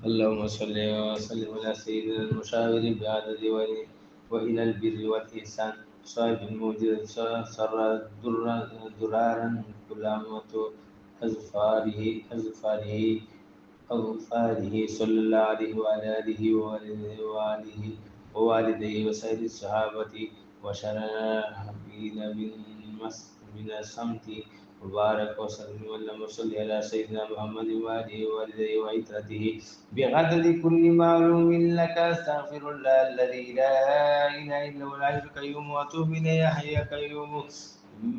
اللهم صل وسلم على سيدنا المشاور بعدد وإلى البر والإحسان صاحب الموجود سر درارا كلامة أظفاره صلى الله عليه وعلى آله ووالديه وسائر الصحابة وشرابين من الصمت وبارك وسلم اللهم صل على سيدنا محمد وآله ووالديه وعترته بغدد كل معلوم لك أستغفر الله الذي لا إله إلا هو الحي القيوم وأتوب إليه يا حي يا قيوم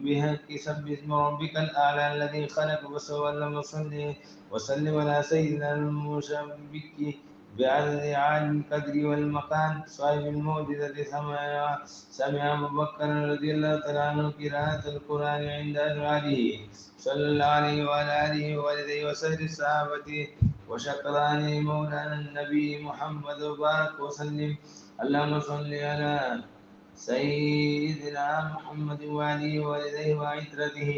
بحق سبح اسم ربك الأعلى الذي خلق فسوى اللهم صل وسلم على سيدنا المشبك بعدد عالم القدر والمكان صاحب الموجزة سمع أبو بكر رضي الله تعالى عنه قراءة القرآن عند أزواجه صلى الله عليه وعلى آله ووالديه وسائر الصحابة وشكراني مولانا النبي محمد وبارك وسلم اللهم صل على سيدنا محمد وعليه ووالديه وعترته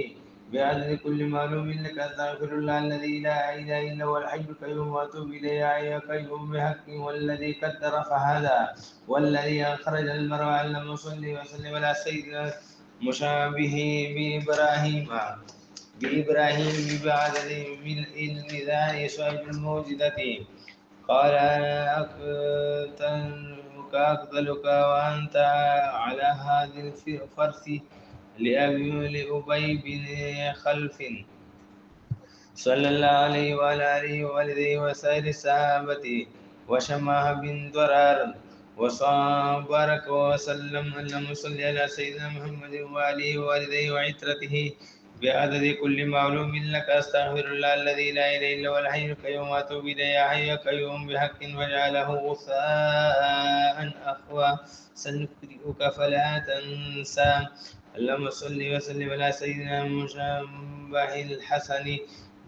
بعدد كل معلوم لك أستغفر الله الذي لا إله إلا هو الحي القيوم وأتوب إليه يا حي يا قيوم بحق والذي قدر فهدى والذي أخرج المرعى اللهم صل وسلم على سيدنا مشابه بإبراهيم بعدد ملء الميزان صاحب الموجدة قال أنا أقتلك وأنت على هذه الفرس لأبي بن خلف صلى الله عليه وعلى آله ووالديه وسائر الصحابة وشماه بن درار وبارك وسلم اللهم صل على سيدنا محمد وآله ووالديه وعترته بعدد كل معلوم لك أستغفر الله الذي لا إله إلا هو الحي القيوم وأتوب إليه يا حي يا قيوم بحق وجعله غثاء أخوى سنقرئك فلا تنسى اللهم صل وسلم على سيدنا المشبه الحسن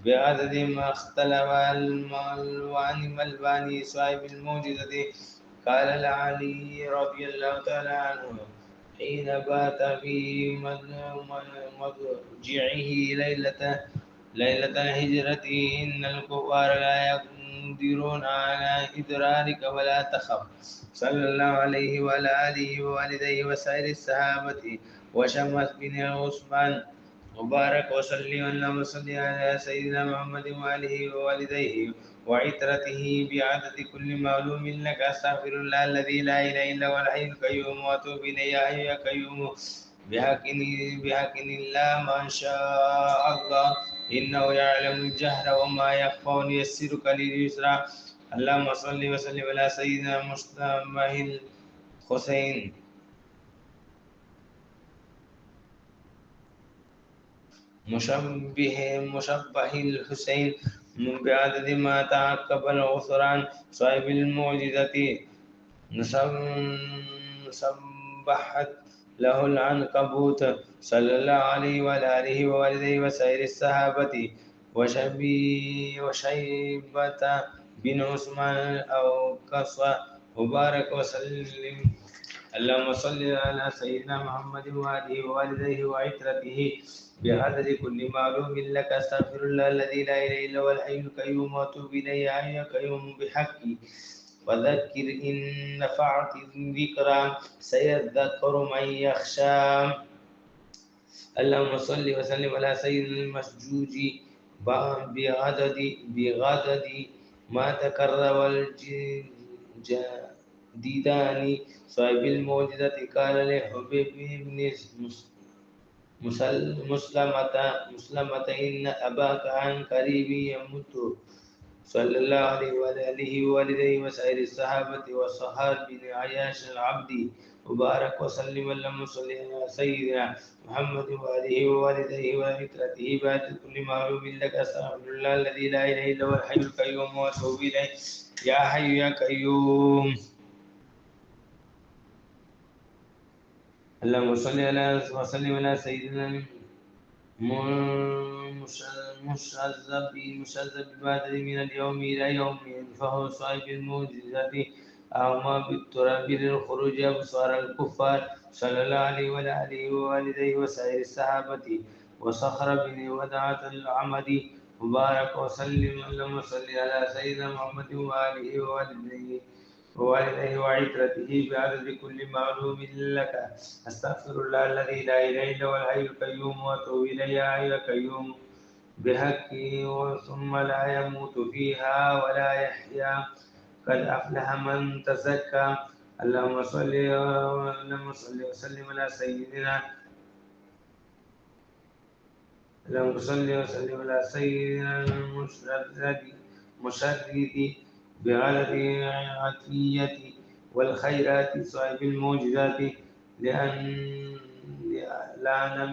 بعدد ما اختلف الألوان الباني صاحب الموجزة قال لعلي رضي الله تعالى عنه حين بات في مضجعه ليلة هجرته إن الكفار لا يقدرون على إدرارك ولا تخف صلى الله عليه وعلى آله ووالديه وسائر الصحابة وشمس بن عثمان وبارك وسلم اللهم صل على سيدنا محمد وآله ووالديه وعترته بعدد كل معلوم لك أستغفر الله الذي لا إله إلا هو الحي القيوم وأتوب إليه يا حي يا قيوم بحق الله ما شاء الله إنه يعلم الجهر وما يخفى ونيسرك لليسرى اللهم صل وسلم على سيدنا مصطفى الحسين مشبه الحسين من بعدد ما تعقب الغفران صاحب المعجزة سبحت له العنكبوت صلى الله عليه وعلى آله ووالديه وسائر الصحابة وشيبة بن عثمان أو قصة وبارك وسلم اللهم صل على سيدنا محمد وآله ووالديه وعترته بعدد كل معلوم لك أستغفر الله الذي لا إله إلا هو الحي القيوم وأتوب إليه يا حي يا قيوم بحقي وذكر إن نفعت الذكرى سيذكر من يخشى اللهم صل وسلم على سيدنا المسجود بغدد ما تكرر الجديدان صاحب الموجزة قال لحبيب بن مسلمة إن أباك عن قريب يموت صلى الله عليه وعلى آله ووالديه وسائر الصحابة والصهار بن عياش العبدي وبارك وسلم اللهم صل على سيدنا محمد وآله ووالديه وعترته بعد كل معلوم لك أستغفر الله الذي لا إله إلا هو الحي القيوم وأتوب إليه يا حي يا قيوم اللهم صل على وسلم على سيدنا مشذب بعد من اليوم إلى يوم فهو صاحب المعجزة أعمى بالتراب للخروج أبصار الكفار صلى الله عليه وعلى آله ووالديه وسائر الصحابة وصخر بن ودعة العمد وبارك وسلم اللهم صل على سيدنا محمد وآله ووالديه وعترته بعدد كل معلوم لك. أستغفر الله الذي لا إله إلا هو الحي القيوم وأتوب إليه يا حي القيوم بحقه ثم لا يموت فيها ولا يحيا. قد أفلح من تزكى. اللهم صل وسلم على سيدنا اللهم صل وسلم على سيدنا المشرد بعدد العطية والخيرات صاحب الموجزات لأن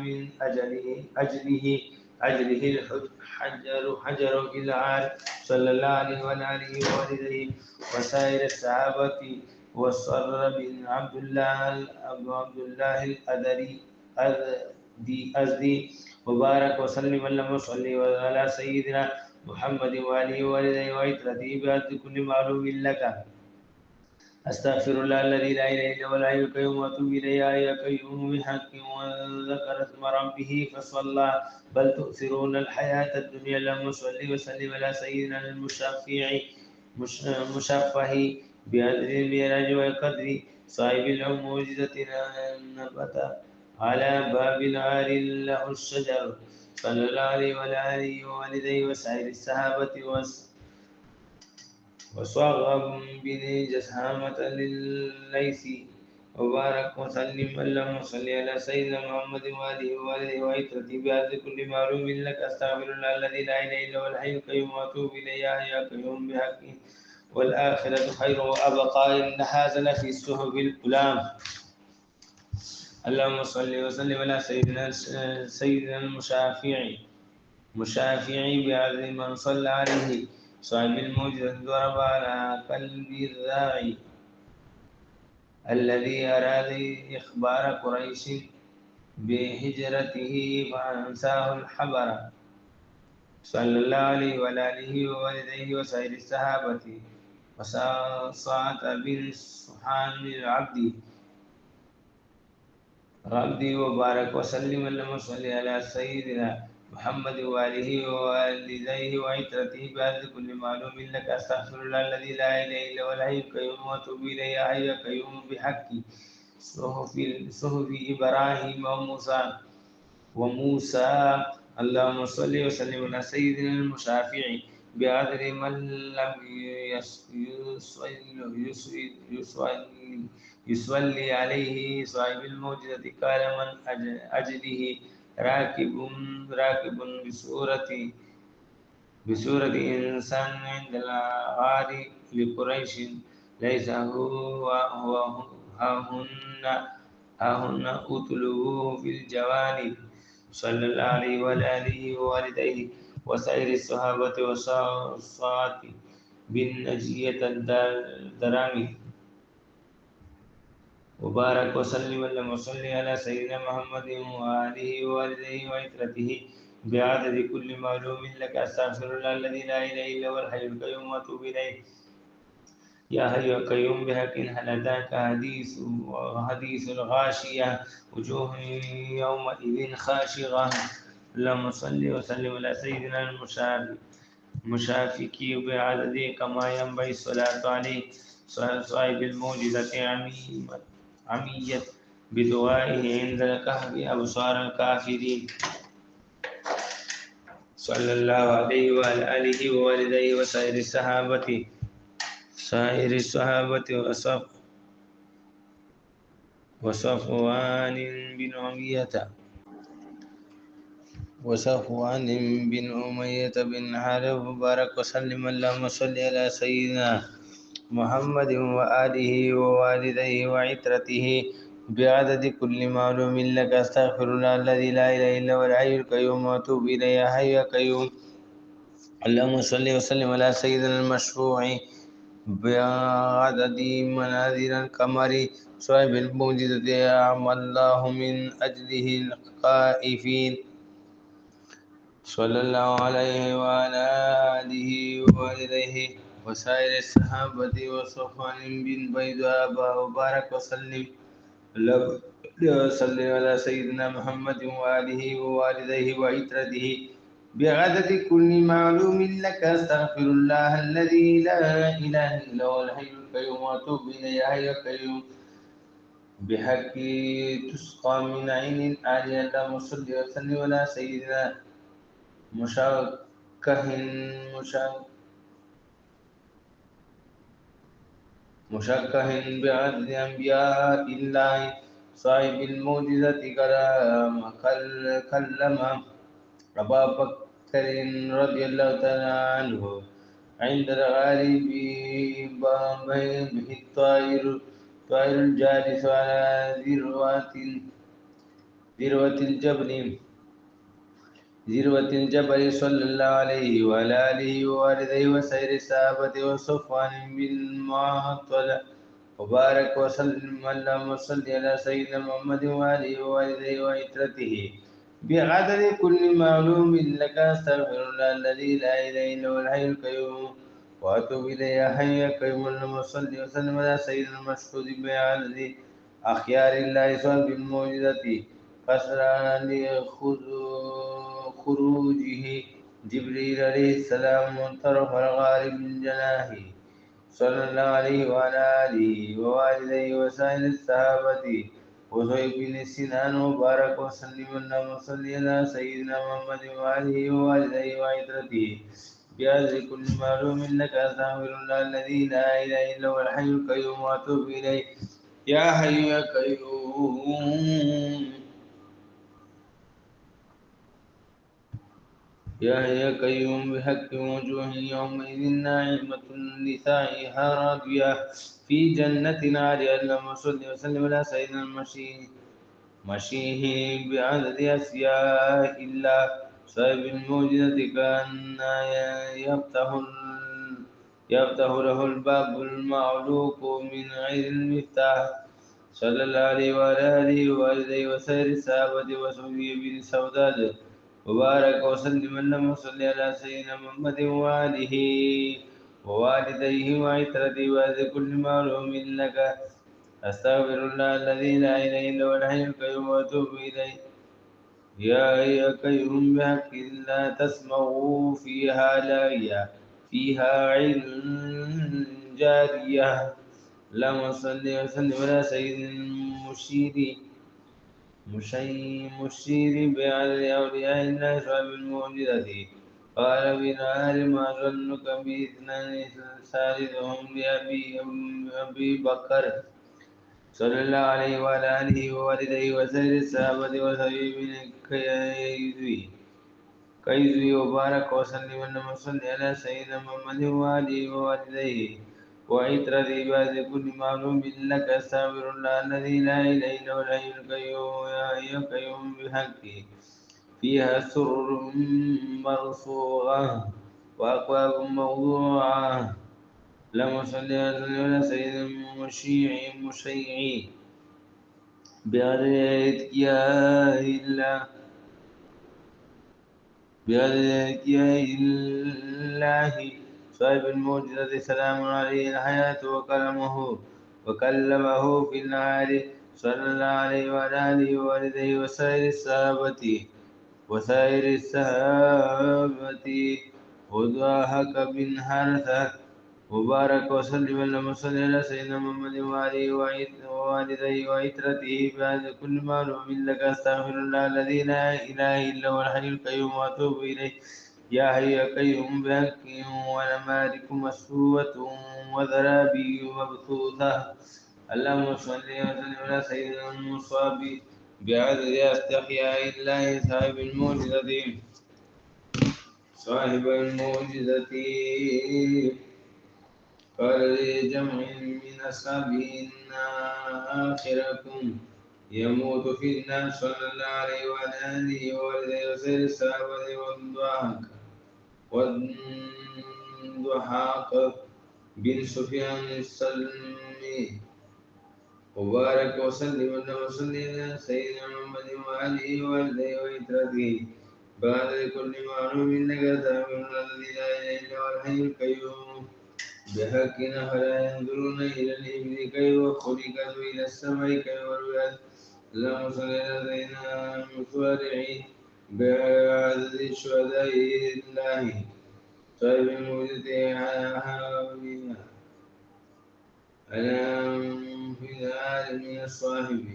من أجله حجر في العار صلى الله عليه وعلى آله ووالديه وسائر الصحابة والصر بن عبد الله الأزدي وبارك وسلم اللهم صل على سيدنا محمد وآله ووالديه وعترته بعدد كل معلوم لك. أستغفر الله الذي لا إله إلا هو الحي القيوم وأتوب إليه يا حي القيوم بحق وذكر اسم ربه فصلى بل تؤثرون الحياة الدنيا. اللهم صل وسلم على سيدنا المشفع بقدر المعراج والقدر صاحب المعجزة نبت على باب العار له الشجر صلى الله عليه وعلى آله ووالديه وسائر الصحابة وصاغ بن جسامة لليثي وبارك وسلم اللهم صل على سيدنا محمد وآله ووالده وعترته بعدد كل معلوم لك. أستغفر الله الذي لا إله إلا هو الحي القيوم وأتوب إليه يا حي القيوم بحقه والآخرة خير وأبقى إن هذا لفي الصحف الأولى. اللهم صل وسلم على سيدنا المشافعي بعدد من صلى عليه صاحب الموجة ضرب على قلب الراعي الذي أراد إخبار قريش بهجرته فأنساه الحبر صلى الله عليه وعلى آله ووالديه وسائر الصحابة وساعة بن سبحان العبد وبارك وسلم اللهم صل على سيدنا محمد وآله ووالديه وعترته بعد كل معلوم لك. أستغفر الله الذي لا إله إلا هو الحي القيوم وأتوب إليه يا حي القيوم بحق صحف إبراهيم وموسى. اللهم صل وسلم على سيدنا المشافع بعذر من لم يصلي عليه صاحب الموجزة قال من أجله راكب بصورة إنسان عند الغار لقريش ليس هو هاهن أطلبوه في الجوانب صلى الله عليه وعلى آله ووالديه وسائر الصحابة والصاعة بالنجية الدرامي وبارك وسلم اللهم صل على سيدنا محمد وآله ووالديه وعترته بعدد كل معلوم لك. أستغفر الله الذي لا إله إلا هو الحي القيوم وأتوب إليه يا حي القيوم بحق هل أتاك حديث الغاشية وجوه يومئذ خاشعة. اللهم صل وسلم على سيدنا المشافكي بعدد كما ينبغي الصلاة عليه صاحب الموجزة عميت بدعائه عند الكهف أبصار الكافرين صلى الله عليه وعلى آله ووالديه وسائر الصحابة وصفوان بن أمية بن حارث بارك وسلم اللهم صل على سيدنا محمد وآله ووالديه وعترته بعدد كل معلوم لك. أستغفر الله الذي لا إله إلا هو الحي القيوم وأتوب إليه يا حي القيوم. اللهم صل وسلم على سيدنا المشفوع بعدد منازل القمر صاحب الموجزة أعمى الله من أجله الخائفين صلى الله عليه وعلى آله ووالديه وسائر الصحابة وصفوان بن بيضاء وبارك وسلم على سيدنا محمد وآله ووالديه وعترته بعدد كل معلوم لك أستغفر الله الذي لا إله إلا هو الحي القيوم وأتوب إليه يا حي القيوم بحق تسقى من عين آلية اللهم صل وسلم على سيدنا مشاكه مشكه بعدد أنبياء الله صاحب المعجزة كلم أبا بكر رضي الله تعالى عنه عند الغالب به الطائر الجالس على ذروة الجبل ذروة الجبل صلى الله عليه وعلى آله ووالديه وسائر الصحابة وصفوان بن معطل وبارك وسلم اللهم صل على سيدنا محمد وآله ووالديه وعترته بعدد كل معلوم لك أستغفر الله الذي لا إله إلا هو الحي القيوم وأتوب إليه يا حي يا قيوم اللهم صل وسلم على سيدنا المشهود بعدد أخيار الله صلى بالمعجزة فسرى لخروجه جبريل عليه السلام منطرف الغارب من جناحه صلى الله عليه وعلى آله ووالديه وسائر الصحابة وصحيح بن سنان وبارك وسلم اللهم صل على سيدنا محمد وآله ووالديه وعترته بهذا كل معلوم لك أستغفر الله الذي لا إله إلا هو الحي القيوم وأتوب إليه يا حي يا قيوم يا قيوم بحق وجوه يومئذ ناعمة لسعيها راضية في جنة عالية اللهم صل وسلم على سيدنا مشيه بعدد أسياء الله صاحب الموجزة كأن يفتح له الباب المعلوق من غير المفتاح صلى الله عليه وعلى آله وآله وسائر الصحابة وصحبه بن سوداد وبارك وسلم اللهم صل على سيدنا محمد وآله ووالديه وعترته وهذا كل معلوم لك أستغفر الله الذي لا إله إلا هو الحي القيوم وأتوب إليه يا قيوم بحق لا تسمعوا فيها لاغية فيها عين جارية اللهم صل وسلم على سيدنا مشير بعدد أولياء الله صاحب المعجزة قال بنار ما ظنك باثنين ثالثهم لأبي بكر صلى الله عليه وعلى آله ووالديه وسائر الصحابة وسبيل من كيزوي وبارك وسلم اللهم صل على سيدنا محمد وآله ووالديه وعترته بعد كل معلوم لك أستغفر الله الذي لا إله إلا هو الحي القيوم يا حي القيوم بحقه فيها سرر مرفوعة وأكواب موضوعة اللهم صل على سيدنا مشيع بعدد يا الله صاحب المعجزة سلام عليه الحياة وكلمه في النهار صلى الله عليه وعلى آله ووالده وسائر الصحابة وضاحك بن حارثة وبارك وسلم اللهم صل على سيدنا محمد وآله ووالديه وعترته بعد كل معلوم لك أستغفر الله الذي لا إله إلا هو الحي القيوم وأتوب إليه يا حي يا قيوم بحق ونمارك مسوة وذرابي مبثوثة اللهم صل وسلم على سيدنا المصاب بعدد أستحياء الله صاحب المعجزة قال لجمع من أصحابه إن آخركم يموت في النار صلى الله عليه وعلى آله وآله وسائر الصحابة والضحاك بن سفيان السلمي وبارك وسلم اللهم صل على سيدنا محمد وآله وآله وعترته بعد كل معلوم لك أستغفر الذي لا إله إلا هو الحي القيوم بحق فلا ينظرون إلى الإبل كيف خلقت وإلى السماء كيف رفعت اللهم صل على سيدنا المصارع بعدد شهداء الله طيب الموجودة على في العالم من الصاحب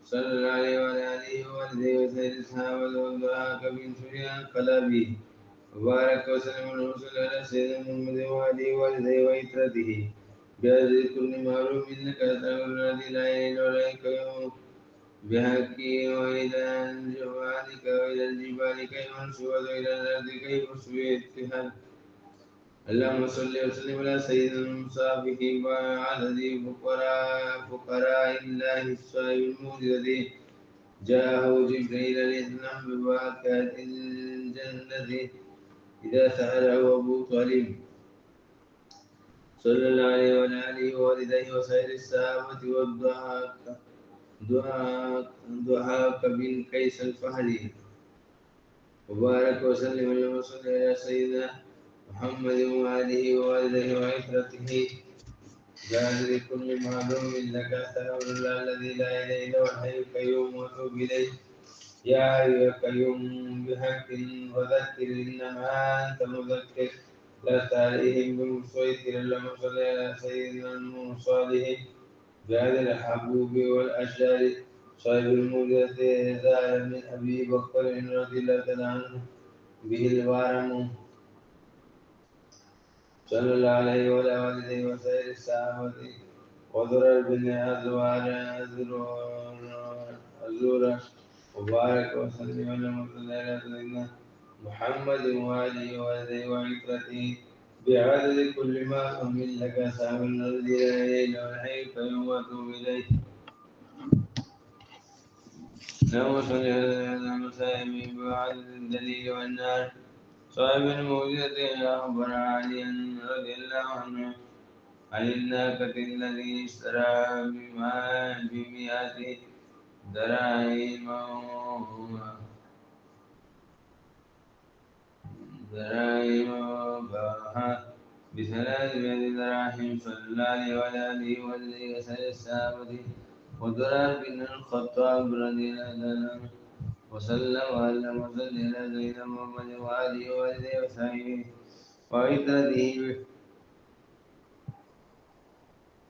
صلى الله عليه وعلى آله ووالده وسائر الصحابة والدعاء من سوريا انقلابه وبارك وسلم وصلى على سيدنا محمد وآله ووالده وإترته بعدد كل معلوم إنك أتاه الذي لا إله إلا هو بحقه وإلى جوالك وإلى الجبال كيف انشئت وإلى الأرض كيف سويت اللهم صل وسلم على سيدنا المصابه وعدد فقراء الله الصائب الموجود جاءه جبريل ليتنم ببركات الجنة إذا سأله أبو طالب صلى الله عليه وعلى آله ووالديه وسائر الصحابة والضحاك بن قيس الفهري وبارك وسلم اللهم صل على سيدنا محمد وآله ووالده وعترته جعل كل معلوم لك سلام الله الذي لا إله إلا هو الحي القيوم وتوب إليه يا حي يا قيوم بحق وذكر إنما أنت مذكر لست عليهم بمسيطر اللهم صل على سيدنا المصالح بهذا الحبوب والأشجار صاحب الموجة زال من أبي بكر رضي الله تعالى عنه به الوارم صلى الله عليه وعلى آله وسائر الصحابة وضرر بن أزورة وبارك وسلم على سيدنا محمد وآله وآله وعترته بعدد كل ما أمل لك سام الذي لا إله إلا هو الحي القيوم وأتوب إليه. اللهم صل على مسائب بعدد الدليل والنار صاحب الموجودة أخبر عليا رضي الله عنه عن الناقة الذي اشترى بمئة دراهم وباعها ب300 دراهم صلى الله عليه وعلى آله وسلم الصحابة وضرب بن الخطاب رضي الله عنه وسلم وسلم على سيدنا محمد وآله وصحبه وعترته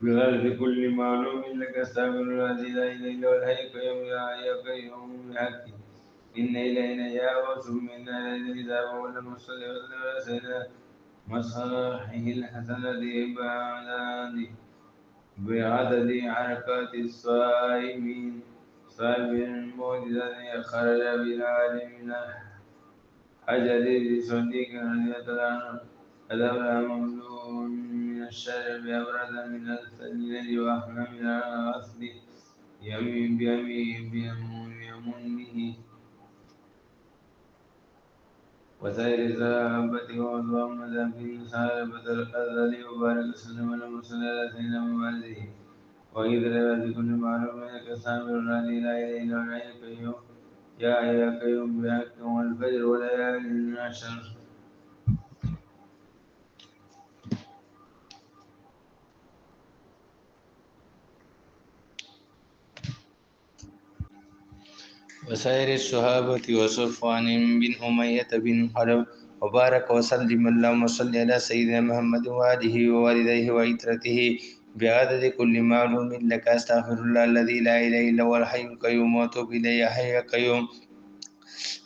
بغرض كل معلوم لك استغفر الذي لا إله إلا هو الحي القيوم يا حي يا قيوم بحقه إن إلينا إيابة ثم إنا إلينا كتابه ولما صلى وسلم على سيدنا مصالحه الحسنة بعدد حركات الصائمين صائب المعجزة خرج بالعالم من حجر صديق رضي الله عنه أدبر مملوء من الشر بأبرد من الثلج وأحلى من الأصل يمين بيمونه وسائر الصحابة ومحمد في صحابة الأزل وبارك وسلم على المرسل على سيدنا محمد وإذا بكل معلوم إنك سامر الذي لا إله إلا هو الحي القيوم يا حي يا قيوم بحق والفجر وليالي العشر. وسائر الصحابة وصفوان بن أمية بن حرب وبارك وسلم اللهم صل على سيدنا محمد وآله ووالديه وعترته بعدد كل معلوم لك أستغفر الله الذي لا إله إلا هو الحي القيوم وأتوب إليه يا حي يا قيوم.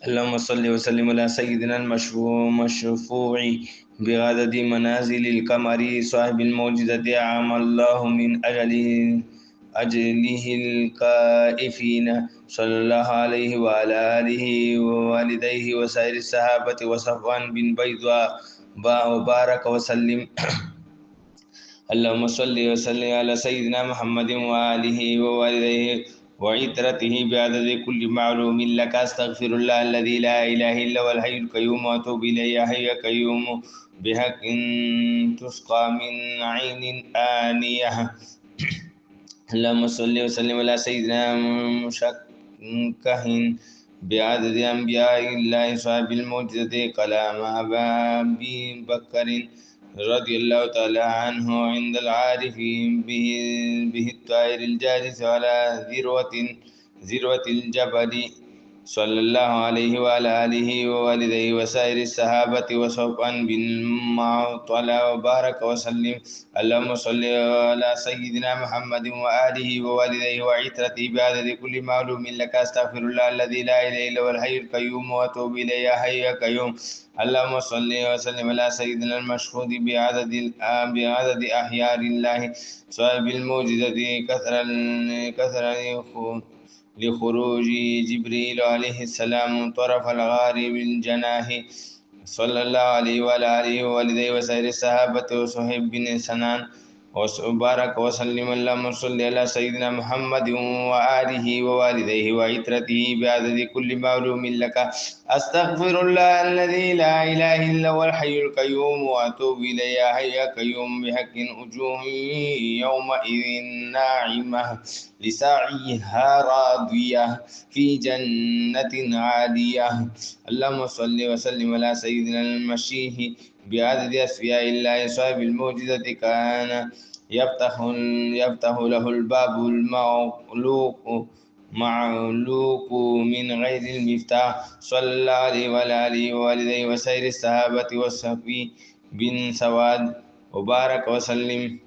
اللهم صل وسلم على سيدنا المشفوع بعدد منازل القمر صاحب الموجزة أعم الله من أجله الكائفين صلى الله عليه وعلى آله ووالديه وسائر الصحابة وصفوان بن بيضاء وبارك وسلم اللهم صل وسلم على سيدنا محمد وآله ووالديه وعترته بعدد كل معلوم لك أستغفر الله الذي لا إله إلا هو الحي القيوم وأتوب إليه يا حي يا قيوم بحق تسقى من عين آنية. اللهم صل وسلم على سيدنا مشكه بعدد أنبياء الله صاحب المعجزة كلام أبي بكر رضي الله تعالى عنه عند العارفين به الطائر الجالس على ذروة الجبل صلى الله عليه وعلى آله ووالديه وسائر الصحابة وصحبا بن معطلة وبارك وسلم. اللهم صل على سيدنا محمد وآله ووالديه وعترته بعدد كل معلوم لك. أستغفر الله الذي لا إله إلا هو الحي القيوم وأتوب إليه يا حي يا قيوم. اللهم صل وسلم على سيدنا المشهود بعدد أحيار الله صاحب الموجزة كثر لخروج جبريل عليه السلام طرف الغار بالجناح. صلى الله عليه وعلى آله ووالديه وسائر الصحابة وصحب بن سنان وبارك وسلم. اللهم صل على سيدنا محمد وآله ووالديه وعترته بعدد كل معلوم لك. أستغفر الله الذي لا إله إلا هو الحي القيوم وأتوب إليه يا حي يا قيوم بحق وجوه يومئذ ناعمة لسعيها راضية في جنة عالية. اللهم صل وسلم على سيدنا المشيه بعدد أسفياء الله صاحب الموجزة كان يفتح له الباب معلوق من غير المفتاح. صلى الله عليه وعلى آله ووالديه وسائر الصحابة والصحبي بن سواد وبارك وسلم.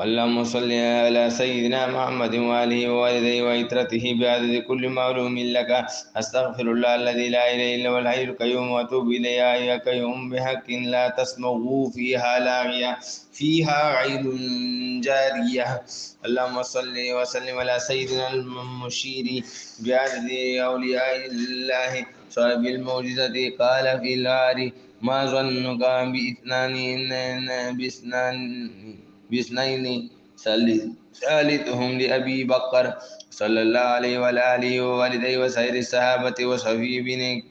اللهم صل على سيدنا محمد وآله ووالديه وعترته بعدد كل معلوم لك. أستغفر الله الذي لا إله إلا هو الحي القيوم وأتوب إليه يا حي يا قيوم بحق لا تسمعوا فيها لاغية فيها عين جارية. اللهم صل وسلم على سيدنا المشير بعدد أولياء الله صاحب الموجزة قال في الغار ما ظنك باثنين ثالثهم لأبي بكر. صلى الله عليه وعلى آله ووالديه وسائر الصحابة وصحبه بن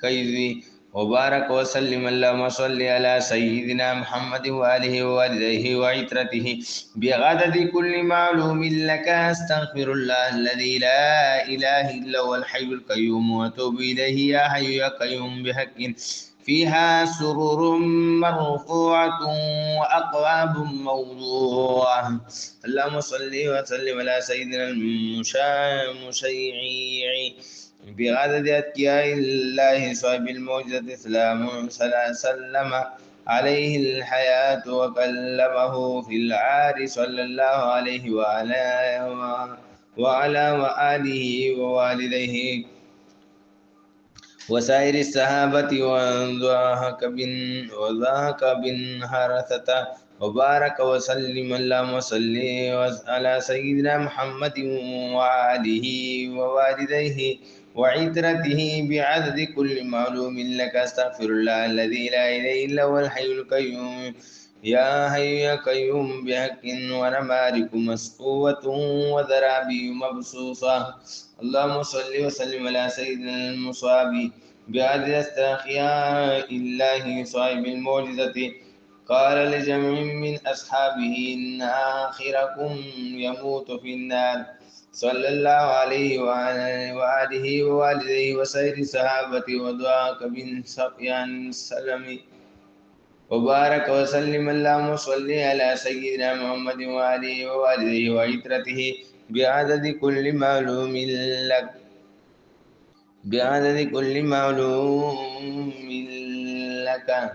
كيز وبارك وسلم. اللهم صل على سيدنا محمد وآله ووالديه وعترته بعدد كل معلوم لك. أستغفر الله الذي لا إله إلا هو الحي القيوم وأتوب إليه يا حي يا قيوم بحق فيها سرر مرفوعة وأكواب موضوعة. اللهم صل وسلم على سيدنا المشيع بعدد أتقياء الله صاحب الموجزة سلم عليه الحياة وكلمه في العار. صلى الله عليه وعلى آله ووالديه وسائر الصحابة وذاك بن حارثة وبارك وسلم. اللهم صل على سيدنا محمد وآله ووالديه وعترته بعدد كل معلوم لك. أستغفر الله الذي لا إله إلا هو الحي القيوم يا حي يا قيوم بحق ونمارك مسقوة وذرابي مبسوطة. اللهم صل وسلم على سيدنا المصاب بعدد استخياء الله صاحب المعجزة قال لجمع من أصحابه إن آخركم يموت في النار. صلى الله عليه وآله ووالديه وسائر الصحابة وذاك بن سفيان السلمي وبارك وسلم. اللهم صل على سيدنا محمد وآله ووالديه وعترته بعدد كل معلوم لك.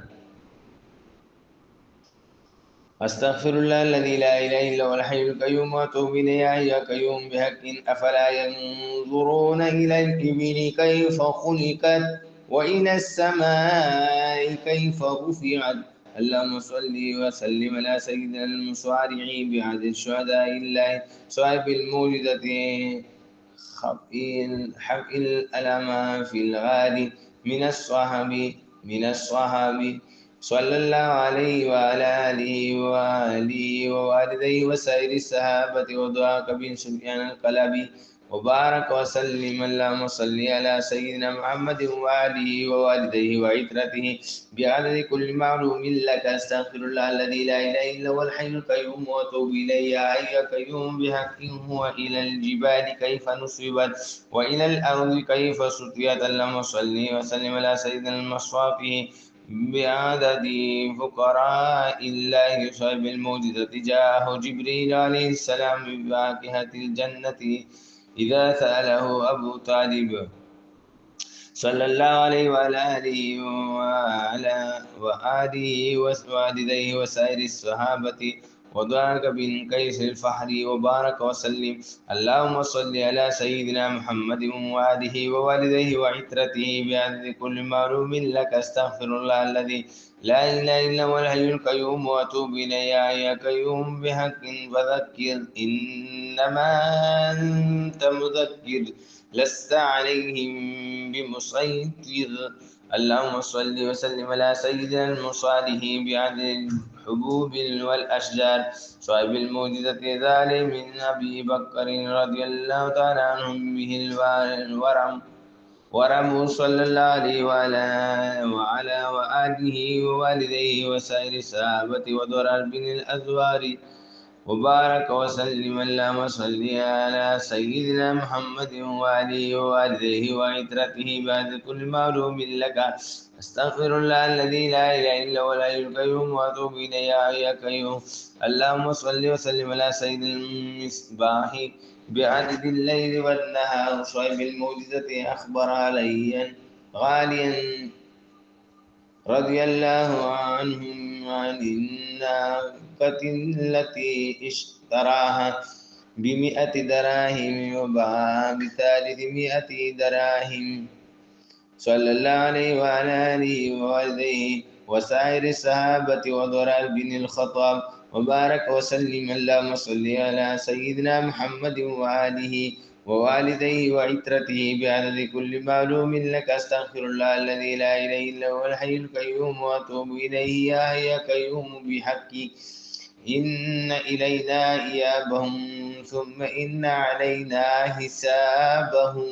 أستغفر الله الذي لا إله إلا هو الحي القيوم وأتوب إليه يا قيوم بحق. أفلا ينظرون إلى الإبل كيف خلقت وإلى السماء كيف رفعت. اللهم صل وسلم على سيدنا المصارع بعدد الشهداء الله صاحب الموجزة حق الألم في الغار من الصحابي. صلى الله عليه وعلى آله ووالديه وسائر الصحابة وذاك بن سفيان القلبي وبارك وسلم. اللهم صل على سيدنا محمد وآله ووالديه وعترته بعدد كل معلوم لك. أستغفر الله الذي لا إله إلا هو الحي القيوم وأتوب إليه يا حي يا قيوم بحق. هو إلى الجبال كيف نصبت وإلى الأرض كيف سطيت. اللهم صل وسلم على سيدنا المصافي بعدد فقراء الله صاحب الموجزة جاءه جبريل عليه السلام بفاكهة الجنة إذا سأله أبو طالب صلى الله عليه وعلى آله ووالديه وسائر الصحابة وضاق بن قيس الفحري وبارك وسلم. اللهم صل على سيدنا محمد وآله ووالديه وعترته بعدد كل معلوم لك. أستغفر الله الذي لا إله إلا هو الحي القيوم وأتوب إليه. يا قيوم بحق فذكر إنما أنت مذكر لست عليهم بمسيطر. اللهم صل وسلم على سيدنا المصالح بعدد الحبوب والأشجار صاحب الموجزة ذلك من أبي بكر رضي الله تعالى عنهم به ورم صلى الله عليه وعلى وآله ووالديه وسائر الصحابة وضرر بن الأزوار وبارك وسلم. اللهم صل على سيدنا محمد وآله ووالديه وعترته بعد كل معلوم لك. أستغفر الله الذي لا إله إلا هو الحي القيوم وأتوب إليه. يا قيوم. اللهم صل وسلم على سيدنا المصباح بعدد الليل والنهار صاحب الموجزة أخبر عليا غاليا رضي الله عنهم عن الناقة التي اشتراها ب100 دراهم وباعها ب300 دراهم صلى الله عليه وعلى آله ووالديه وسائر الصحابة وضرار بن الخطاب وبارك وسلم. اللهم صل على سيدنا محمد وآله ووالديه وعترته بعدد كل معلوم لك. أستغفر الله الذي لا إله إلا هو الحي القيوم وأتوب إليه. يا قيوم بحق إن إلينا إيابهم ثم إن علينا حسابهم.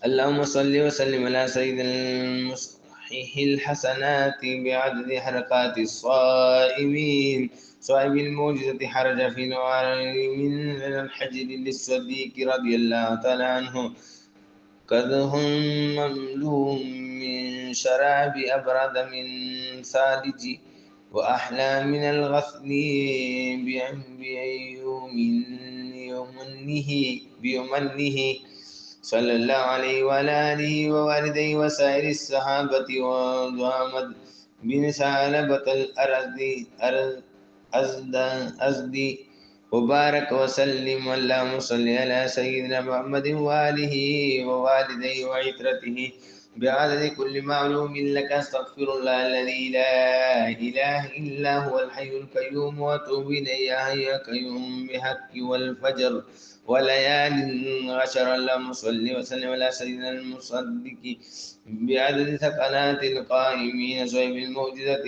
اللهم صل وسلم على سيدنا المصحح الحسنات بعدد حركات الصائمين صاحب الموجزة حرج في نوار من الحجر للصديق رضي الله تعالى عنه قدح مملوء من شراب أبرد من ثلج وأحلى من الغسل بيمنه صلى الله عليه وعلى آله ووالديه وسائر الصحابة وضامد بن ثعلبة الأزدي وبارك وسلم. اللهم صل على سيدنا محمد وآله ووالديه وعترته بعدد كل معلوم لك. أستغفر الله الذي لا إله إلا هو الحي القيوم وأتوب إليه. يا قيوم بحق والفجر وليال عشر. اللهم صل وسلم على سيدنا المصدق بعدد ثقلات القائمين صاحب الموجزة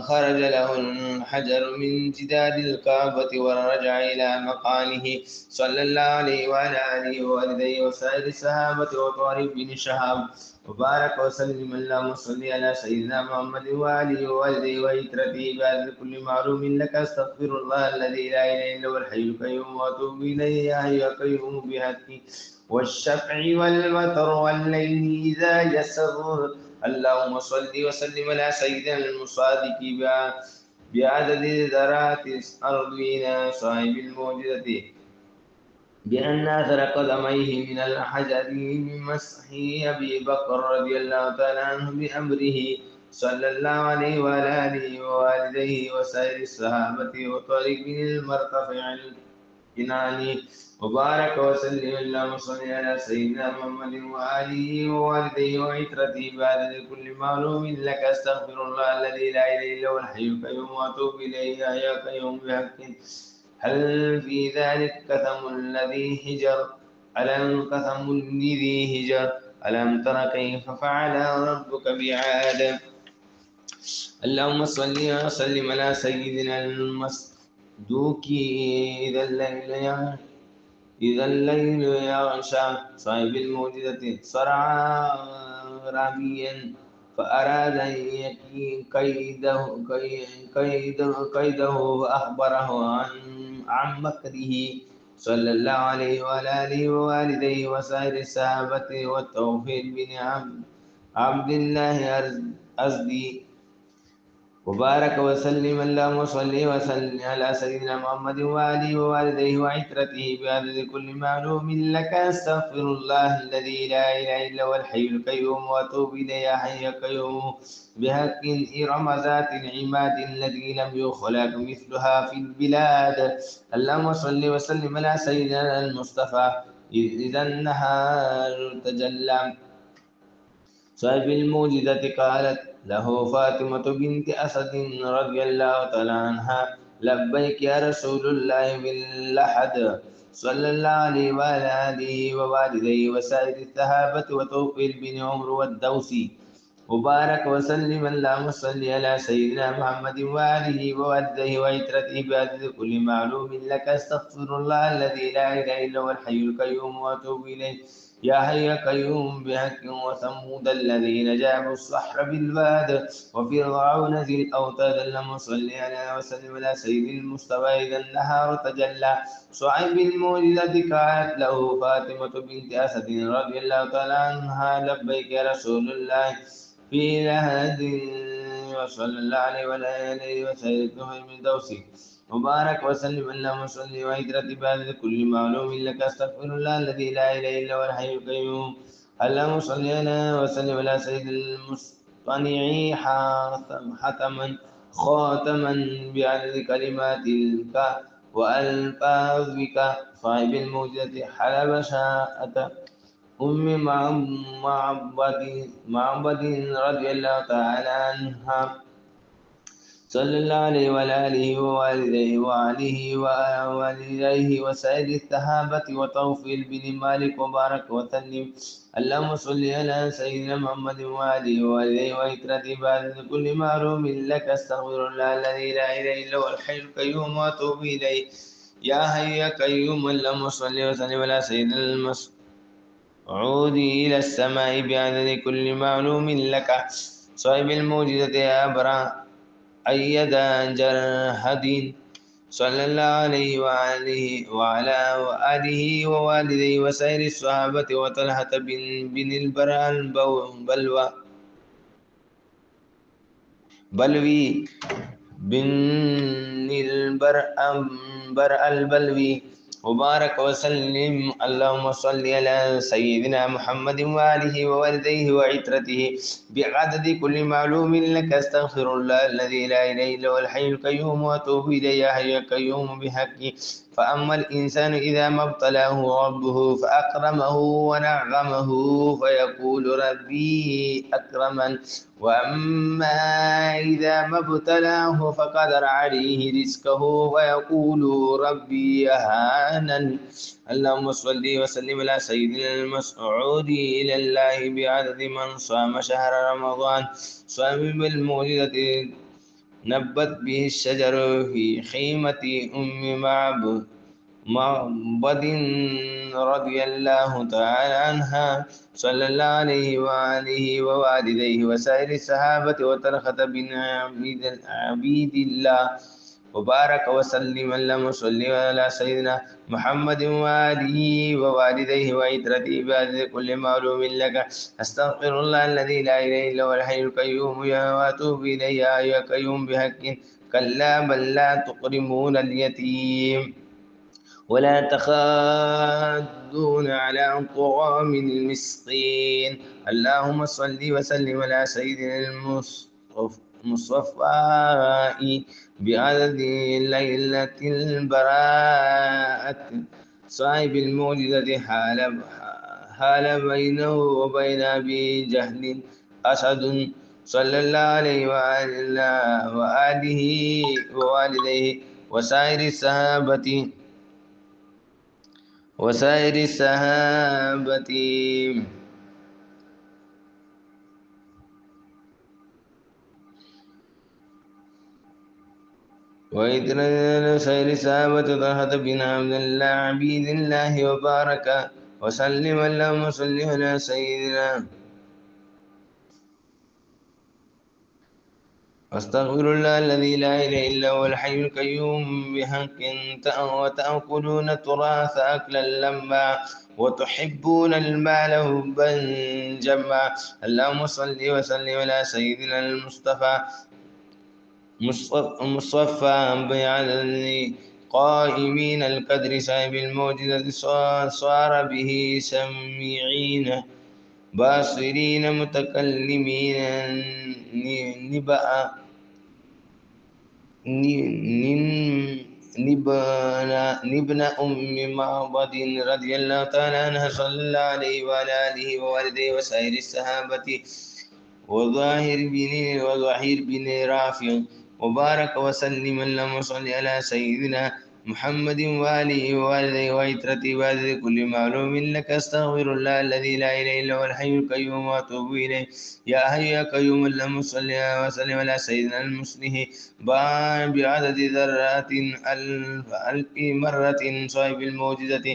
خرج له الحجر من جدار الكعبة ورجع إلى مقامه صلى الله عليه وعلى آله ووالديه وسائر الصحابة وطارق بن شهاب وبارك وسلم. اللهم صل على سيدنا محمد وآله ووالديه وعترته بعد كل معلوم لك. أستغفر الله الذي لا إله إلا هو الحي القيوم وأتوب إليه. يا قيوم بحقه والشفع والوتر والليل إذا يسر. اللهم صل وسلم على سيدنا المصادق بعدد ذرات أرضنا صاحب الموجزة بأن أثر قدميه من الحجر بمسح أبي بكر رضي الله تعالى عنه بأمره صلى الله عليه وعلى آله ووالديه وسائر الصحابة وطارق بن المرتفع الكناني وبارك وسلم. اللهم صل على سيدنا محمد وآله ووالديه وعترته بعد كل معلوم لك. أستغفر الله الذي لا إله إلا هو الحي القيوم وأتوب إليه. يا قيوم بحق. هل في ذلك قسم الذي هجر ألم قسم الذي هجر ألم تر كيف فعل ربك بعاد. اللهم صل وسلم على سيدنا المصدوق إذا الليل يغشى صاحب الموجزة صرع رابيا فأراد أن يكي كيده وأخبره عن مكره صلى الله عليه وعلى آله ووالديه وسائر الصحابة والتوفيق بن عبد الله أزدي وبارك وسلم اللهم صل وسلم على سيدنا محمد وآله ووالديه وعترته بعدد كل معلوم لك. أستغفر الله الذي لا إله إلا هو الحي القيوم وأتوب إليه يا حي يا قيوم بحق إرم ذات العماد الذي لم يخلق مثلها في البلاد. اللهم صل وسلم على سيدنا المصطفى إذا النهار تجلى صاحب الموجزة قالت له فاطمة بنت أسد رضي الله تعالى عنها لبيك يا رسول الله باللحد صلى الله عليه وعلى آله ووالديه وسائر الصحابة وتوفيق بن عمرو والدوسي. وبارك وسلم اللهم صل على سيدنا محمد وآله ووالديه وعترته بعدد كل معلوم لك. أستغفر الله الذي لا إله إلا هو الحي القيوم وأتوب إليه يا حي يا قيوم بحق. وثمود الذين جابوا الصحر بالواد وفرعون ذي الأوتاد. اللهم صل على وسلم على سيد المصطفى إذا النهار تجلى صعب الموجزة قالت له فاطمة بنت أسد رضي الله تعالى عنها لبيك يا رسول الله في لهد وصلى الله عليه وعلى آله وسلم من دوسي. وبارك وسلم اللهم صل وعترة بعد كل معلوم لك. أستغفر الله الذي لا إله إلا هو الحي القيوم. اللهم صل على وسلم على سيد المصطنع حتما خاتما بعدد كلماتك وألفاظك صاحب الموجة حلب شاءة أم معبد رضي الله تعالى عنها صلى الله عليه وعلى آله ووالديه ووالديه وسائر الصحابة وطوفيل بن مالك. وبارك وسلم اللهم صل على سيدنا محمد وآله ووالديه وعترته بعد كل معلوم لك. أستغفر الله الذي لا إله إلا هو الحي القيوم وأتوب إليه يا حي يا قيوم. اللهم صل وسلم على سيدنا المصعود إلى السماء بعدد كل معلوم لك صاحب الموجزة يا برا أيد جرهدين صلى الله عليه وعلى آله ووالديه وسائر الصحابة وطلحة بن البراء بلوي بن البرء البلوي. وبارك وسلم اللهم صل على سيدنا محمد وآله ووالديه وعترته بعدد كل معلوم لك. أستغفر الله الذي لا إله إلا هو الحي القيوم وأتوب إليه يا حي يا قيوم بحقه. فأما الإنسان إذا ما ابتلاه ربه فأكرمه ونعمه فيقول ربي أكرمن وأما إذا ما ابتلاه فقدر عليه رزقه ويقول ربي أهانن. اللهم صل وسلم على سيدنا المسعود إلى الله بعدد من صام شهر رمضان صام بالموجزة نبت به الشجر في خيمة أم معبد رضي الله تعالى عنها صلى الله عليه وآله ووالديه وسائر الصحابة وطلحة بن عبيد الله. وبارك وسلم اللهم صل على سيدنا محمد وآله ووالديه وعترته بعد كل معلوم لك. أستغفر الله الذي لا إله إلا هو الحي القيوم وأتوب إليه يا قيوم بحق. كلا بل لا تكرمون اليتيم ولا تحاضون على طعام المسكين. اللهم صل وسلم على سيدنا المصطفى بعدد ليلة البراءة صاحب الموجزة حال بينه وبين أبي جهل أسد صلى الله عليه وآله ووالديه وسائر الصحابة وإذن سير الصحابة طلحة بن عبد الله عبيد الله. وبارك وسلم اللهم صل على سيدنا. أستغفر الله الذي لا إله إلا هو الحي القيوم بحق. وتأكلون التراث أكلا لما وتحبون المال حبا جما. اللهم صل وسلم على سيدنا المصطفى مصفى بعدد قائمين القدر صاحب الموجزة صار به سميعين باصرين متكلمين نبأ نبن أم معبد رضي الله تعالى عنها صلى الله عليه وعلى آله ووالده وسائر الصحابة وظاهر بن رافع وبارك وسلم اللهم صل على سيدنا محمد وآله ووالده وعترته وعدد كل معلوم لك استغفر الله الذي لا إله إلا هو الحي القيوم وأتوب إليه يا حي يا قيوم اللهم صل وسلم على سيدنا المصلح بعدد ذرات ألف مرة صاحب الموجزة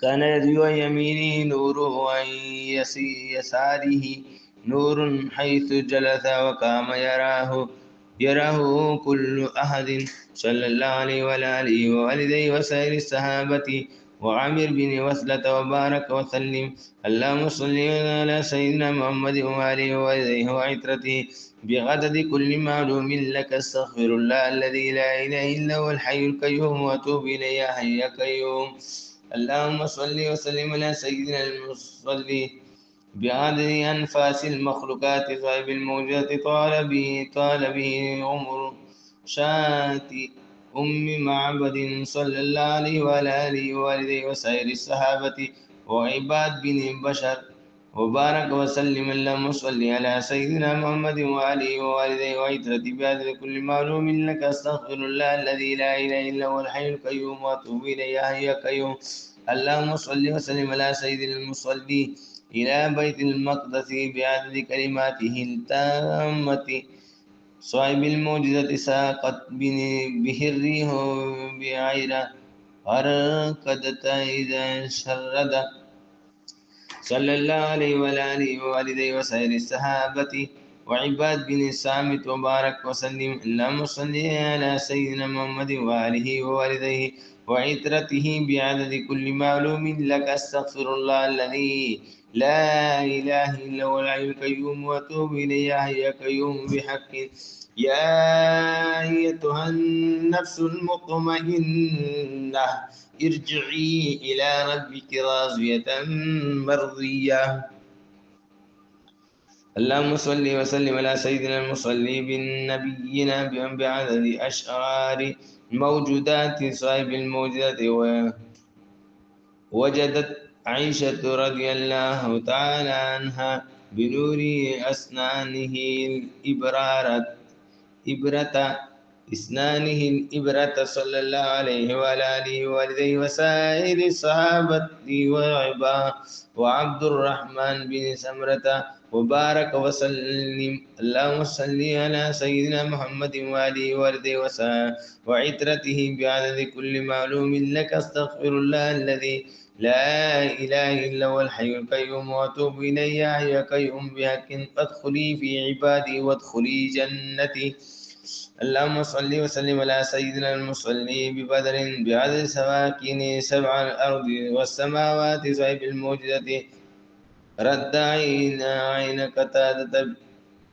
كان يدعو عن يمينه نور وعن يساره نور حيث جلس وقام يراه كل أحد صلى الله عليه وعلى آله ووالده وسائر الصحابة وعمر بن وثلة وبارك وسلم اللهم صل على سيدنا محمد وآله ووالده وعترته بغدد كل معلوم لك استغفر الله الذي لا إله إلا هو الحي القيوم وأتوب إليه يا حي يا قيوم اللهم صل وسلم على سيدنا المصلي بعدد أنفاس المخلوقات صاحب الموجات طال به عمر شاة أم معبد صلى الله عليه وعلى آله ووالده وسائر الصحابة وعباد بن بشر وبارك وسلم اللهم صل على سيدنا محمد وآله ووالده وعترة بعدد كل معلوم لك استغفر الله الذي لا إله إلا هو الحي القيوم وأتوب إليه يا حي يا قيوم اللهم صل وسلم على سيدنا المصلي إلى بيت المقدس بعدد كلماته التامة صاحب الموجزة ساقت به الريح بعيرة أركدت إذا شرد صلى الله عليه وعلى آله ووالده وسائر الصحابة وعباد بن الصامت وبارك وسلم اللهم صل على سيدنا محمد وآله ووالده وعترته بعدد كل معلوم لك استغفر الله الذي لا إله إلا هو الحي القيوم وأتوب إليه يا حي يا قيوم بحق يا أيتها النفس المطمئنة ارجعي إلى ربك راضية مرضية اللهم صل وسلم على سيدنا المصلي بالنبيين بعدد أشعار موجودات صاحب الموجودات وجدت عائشة رضي الله تعالى عنها بنور أسنانه الإبرة صلى الله عليه وعلى آله ووالده وسائر الصحابة وعبد الرحمن بن سمرة وبارك وسلم اللهم صل على سيدنا محمد وآله ووالده وعترته بعدد كل معلوم لك استغفر الله الذي لا إله إلا هو الحي القيوم وأتوب إليه يا قيوم بحق فادخلي في عبادي وادخلي جنتي اللهم صل وسلم على سيدنا المصلي ببدر بعدد سواكن سبع الأرض والسماوات صاحب الموجزة رد عين قتادة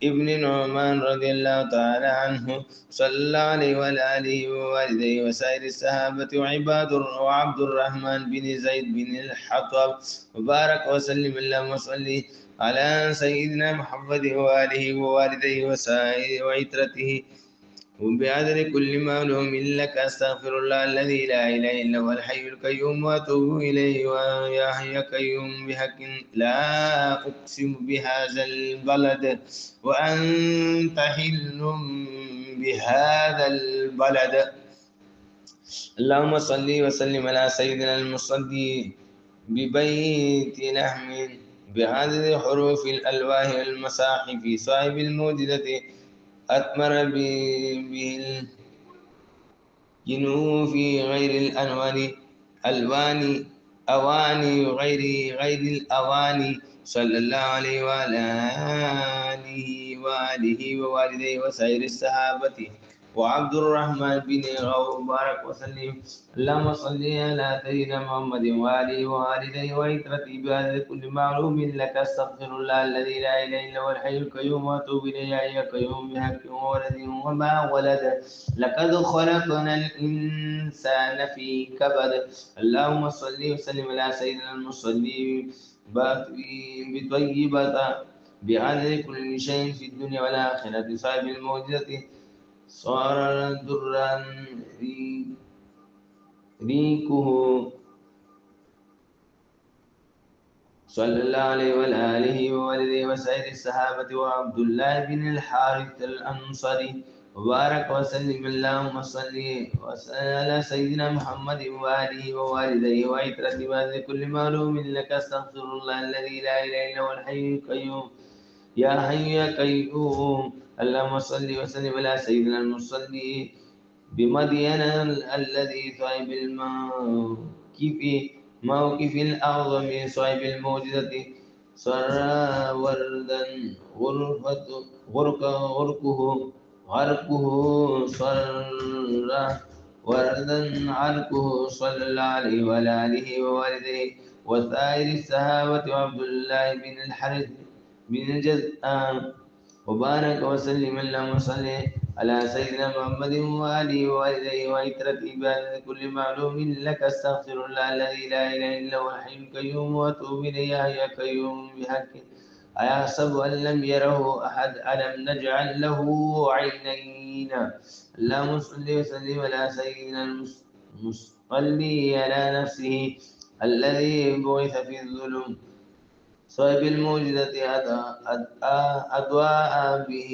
ابن نعمان رضي الله تعالى عنه صلى الله عليه وعلى آله ووالده وسائر الصحابة وعبد الرحمن بن زيد بن الحطب وبارك وسلم اللهم صل على سيدنا محمد وآله ووالده وسائر وعترته وبعدد كل معلوم لك أستغفر الله الذي لا إله إلا هو الحي القيوم وأتوب إليه ويا حي يا قيوم بحق لا أقسم بهذا البلد وأنت حل بهذا البلد اللهم صل وسلم على سيدنا المصلي ببيت لحم بعدد حروف الألواح والمصاحف صاحب الموجزة أثمر به الجنوب في غير أواني غير الأواني صلى الله عليه وعلى آله وآله ووالده وسائر الصحابة وعبد الرحمن بن غوث بارك وسلم. اللهم صل على سيدنا محمد وآله ووالديه وعترته بعدد كل معلوم لك استغفر الله الذي لا إله إلا هو الحي القيوم وأتوب إليه يا قيوم بحق وولد وما ولد. لقد خلقنا الإنسان في كبد. اللهم صل وسلم على سيدنا المصلي بطيبة بعدد كل شيء في الدنيا والآخرة صاحب الموجزة صار درا ريكه صلى الله عليه وعلى آله ووالده وسائر الصحابة وعبد الله بن الحارث الأنصاري وبارك وسلم. اللهم صل على سيدنا محمد وآله ووالديه وعترته بعد كل معلوم لك استغفر الله الذي لا إله إلا هو الحي القيوم يا حي يا قيوم. اللهم صل وسلم على سيدنا المصلي بمدين الذي صاحب موقف الأعظم صاحب الموجزة صر وردا غرقه صر وردا عرقه صلى الله عليه وعلى آله ووالده وسائر الصحابة وعبد الله بن الحارث بن الجزآن وبارك وسلم. اللهم صل على سيدنا محمد وآله ووالديه وعترته بعد كل معلوم لك استغفر الله الذي لا إله إلا هو الحي القيوم وأتوب إليه يا قيوم بحق. أيحسب أن لم يره أحد ألم نجعل له عينين. اللهم صل وسلم على سيدنا المصلي على نفسه الذي بعث في الظلم صاحب الموجزة أضواء به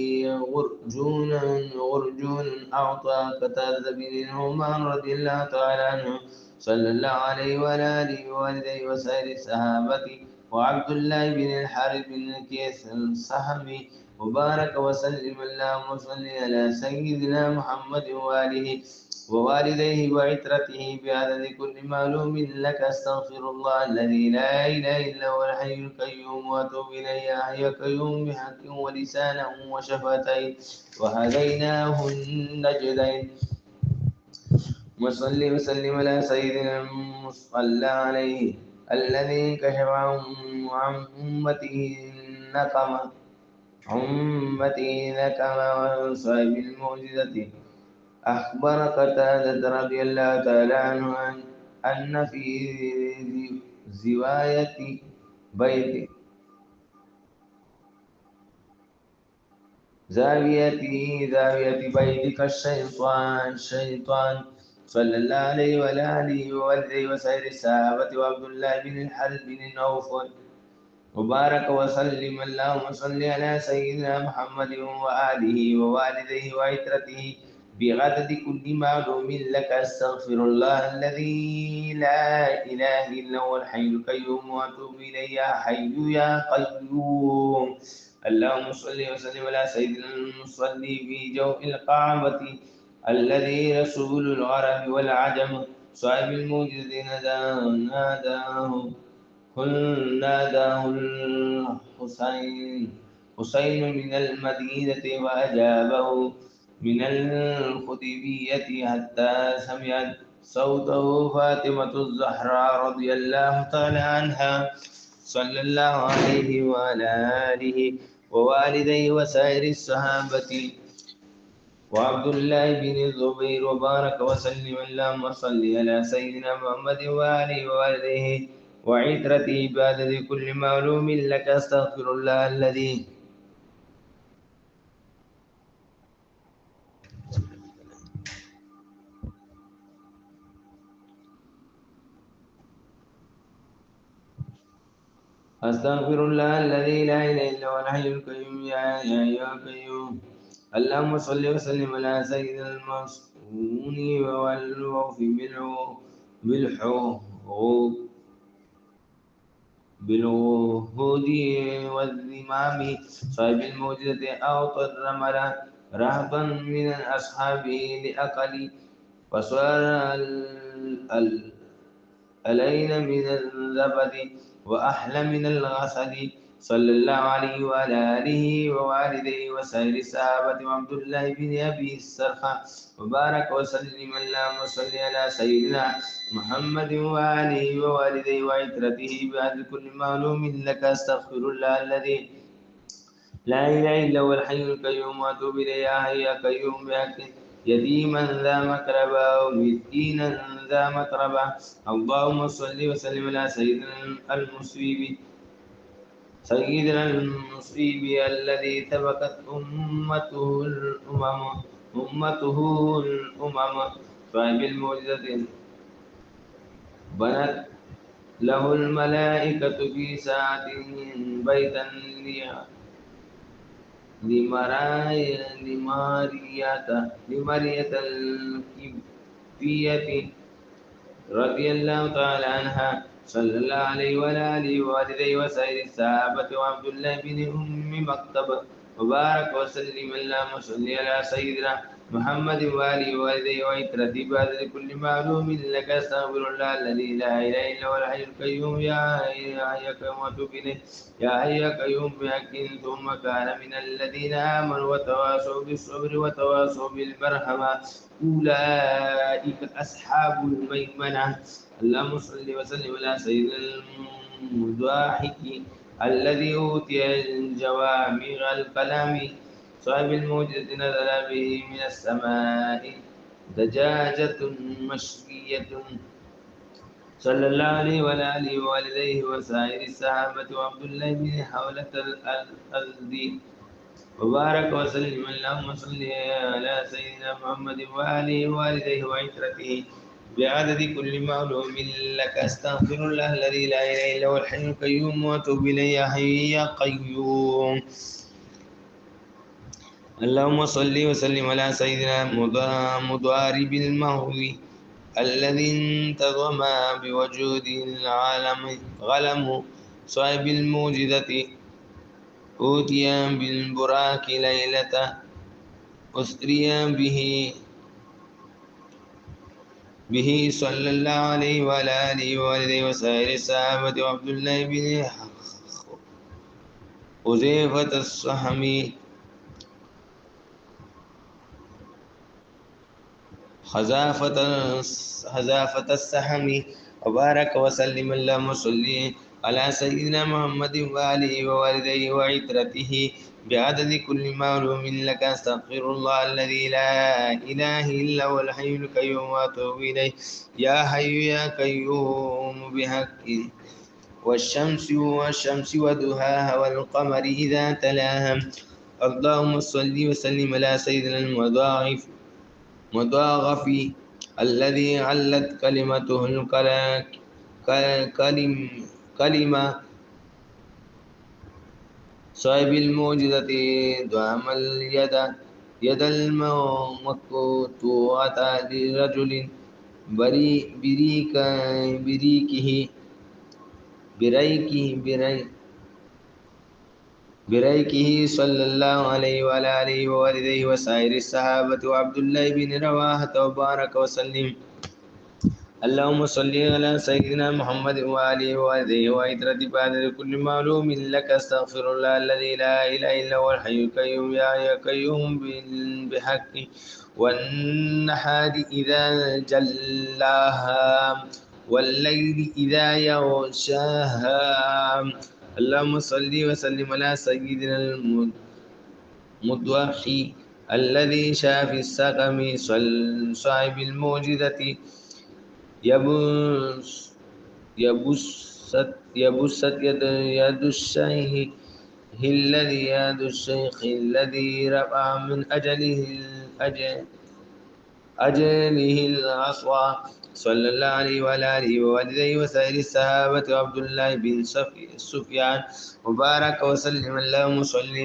غرجون أعطى قتادة بن نعمان رضي الله تعالى عنه صلى الله عليه وعلى آله ووالديه وسائر الصحابة وعبد الله بن الحارث بن كيس الصحابي وبارك وسلم. اللهم صل على سيدنا محمد وآله ووالديه وعترته بعدد كل معلوم لك استغفر الله الذي لا إله إلا هو الحي القيوم وأتوب إليه يا قيوم بحق ولسانا وشفتين وهديناه النجدين. وصل وسلم على سيدنا المصلى عليه الذي انكشف عن أمته نقمة وصاحب المعجزة. أخبر قتادة رضي الله تعالى عنه أن في زواية بيت زاوية بيتك الشيطان صلى الله عليه وعلى آله ووالده وسائر الصحابة وعبد الله بن الحارث بن نوفل وبارك وسلم. اللهم صل على سيدنا محمد وآله ووالديه وعترته بعدد كل معلوم لك استغفر الله الذي لا إله إلا هو الحي القيوم وأتوب إليه يا حي يا قيوم. اللهم صل وسلم على سيدنا المصلي في جوف الكعبة الذي رسول العرب والعجم صاحب الموجز ناداه الحسين من المدينة وأجابه من الخطيبية حتى سمعت صوته فاطمة الزهراء رضي الله تعالى عنها صلى الله عليه وعلى آله ووالديه وسائر الصحابة وعبد الله بن الزبير وبارك وسلم. اللهم صل على سيدنا محمد وآله ووالديه وعترته بعدد كل معلوم لك استغفر الله الذي أستغفر الله الذي لا إله إلا هو الحي القيوم يا قيوم. اللهم صل وسلم على سيدنا المصون والوف بالعهود والذمام صاحب الموجزة أعطى الرمل رهبا من أصحابه لأقل فصار ألين من الزبد وأحلى من الغسل صلى الله عليه وعلى آله ووالديه وسائر الصحابة وعبد الله بن أبي السرخة وبارك وسلم. اللهم صل على سيدنا محمد وآله ووالديه وعترته بعد كل معلوم لك. أستغفر الله الذي لا إله إلا هو الحي القيوم وأتوب إليه. يا حي يا قيوم بحق يتيما ذا مقربة ومسكينا ذا متربة. اللهم صل وسلم على سيدنا المصيب الذي سبقت أمته الأمم صاحب المعجزة بنت له الملائكة في ساعة بيتا لمارية الكبية رضي الله تعالى عنها. صلى الله عليه وعلى آله ووالديه وسائر الصحابة وعبد الله بن أم مكتب وبارك وسلم. اللهم صل على سيدنا محمد وآله ووالديه وعترته بعد كل معلوم لك. أستغفر الله الذي لا إله إلا هو الحي القيوم. يا حي يا قيوم وأتوب إليه. يا حي يا قيوم بحق. ثم كان من الذين آمنوا وتواصوا بالصبر وتواصوا بالمرحمة أولئك أصحاب الميمنة. اللهم صل وسلم على سيدنا المضاحك الذي أوتي جوامع الكلام صاحب الموجة نزل به من السماء دجاجة مشوية. صلى الله عليه وعلى آله ووالديه وسائر الصحابة وعبد الله بن حولة الأزدي وبارك وسلم. اللهم صل على سيدنا محمد وآله ووالديه وعترته بعدد كل معلوم لك. أستغفر الله الذي لا إله إلا هو الحي القيوم وأتوب إليه. يا حي يا قيوم. اللهم صل وسلم على سيدنا مضارب المهوي الذي انتظم بوجود العالم غلم صاحب الموجزة أوتي بالبراك ليلة أسري به صلى الله عليه وعلى آله ووالديه وسائر الصحابة وعبد الله بن حذيفة السهمي حذافة السهمي وبارك وسلم. اللهم صل على سيدنا محمد وآله ووالديه وعترته بعدد كل معلوم لك. أستغفر الله الذي لا إله إلا هو الحي القيوم وأتوب إليه. يا حي يا قيوم بحق والشمس وضحاها والقمر إذا تلاها. اللهم صل وسلم على سيدنا المضاعف الذي علت كلمته كلمة صاحب الموجزة دعم يد المقطوعة لرجل بريكه صلى الله عليه وعلى آله ووالديه وسائر الصحابة وعبد الله بن رواحة وبارك وسلم. اللهم صل على سيدنا محمد وآله ووالديه وعترته بعد كل معلوم لك. أستغفر الله الذي لا إله إلا هو الحي القيوم. يا قيوم بحق والنهار إذا جلاها والليل إذا يغشاها. اللهم صل وسلم على سيدنا المضحي الذي شافي السقم صاحب الموجزة يبست يد الشيخ الذي رفع من أجله العصوى. صلى الله عليه وعلى آله ووالديه وسائر الصحابة وعبد الله بن سفيان وبارك وسلم. اللهم صل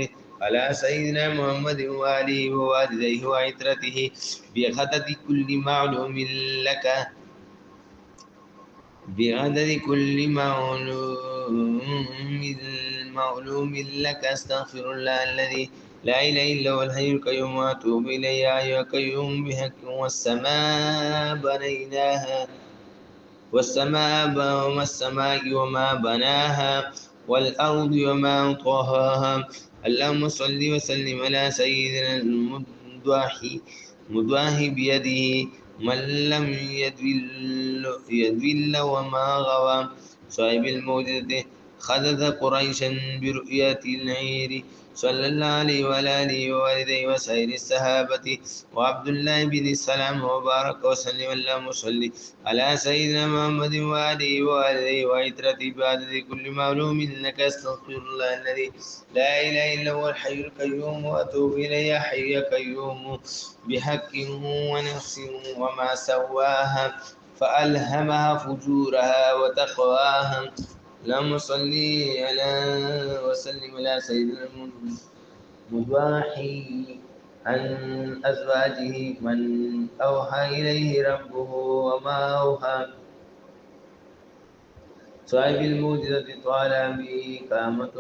على سيدنا محمد وآله ووالديه وعترته بعدد كل معلوم لك. أستغفر الله الذي لا إله إلا هو الحي القيوم وأتوب إليه. يا أيها القيوم بحق والسماء وما بناها والأرض وما طحاها. اللهم صل وسلم على سيدنا المضاحي بيده من لم يدل وما غوى، صاحب الموجة خذت قريشا برؤية العير، صلى الله عليه وعلى آله ووالديه وسائر الصحابة وعبد الله بن السلام وبارك وسلم. اللهم صل على سيدنا محمد وآله ووالديه وعترته بعدد كل معلوم لك. استغفر الله الذي لا إله إلا هو الحي القيوم وأتوب إليه. يا حي يا قيوم بحق ونفس وما سواها فألهمها فجورها وتقواها. اللهم صل على وسلم على سيدنا المضاحي عن أزواجه من أوحى إليه ربه وما أوحى، صاحب الموجزة طال به قامة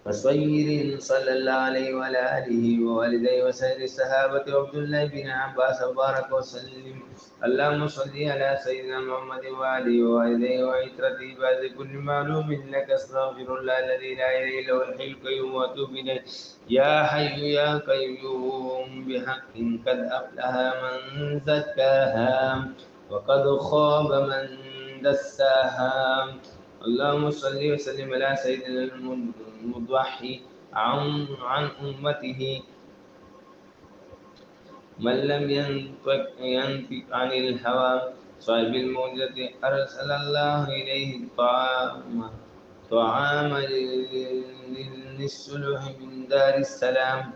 كسوير صلى الله عليه وعلى آله ووالديه وسائر الصحابة وعبد الله بن عباس وبارك وسلم. اللهم صل على سيدنا محمد وآله ووالديه وعترته بعد كل معلوم لك. استغفر الله الذي لا إله إلا هو الحي القيوم وأتوب إليه. يا حي يا قيوم بحق قد أفلح من زكاها وقد خاب من دساها. اللهم صل وسلم على سيدنا المضحي عن أمته من لم ينطق عن الهوى، صاحب الموجة أرسل الله إليه طعام للصلح من دار السلام،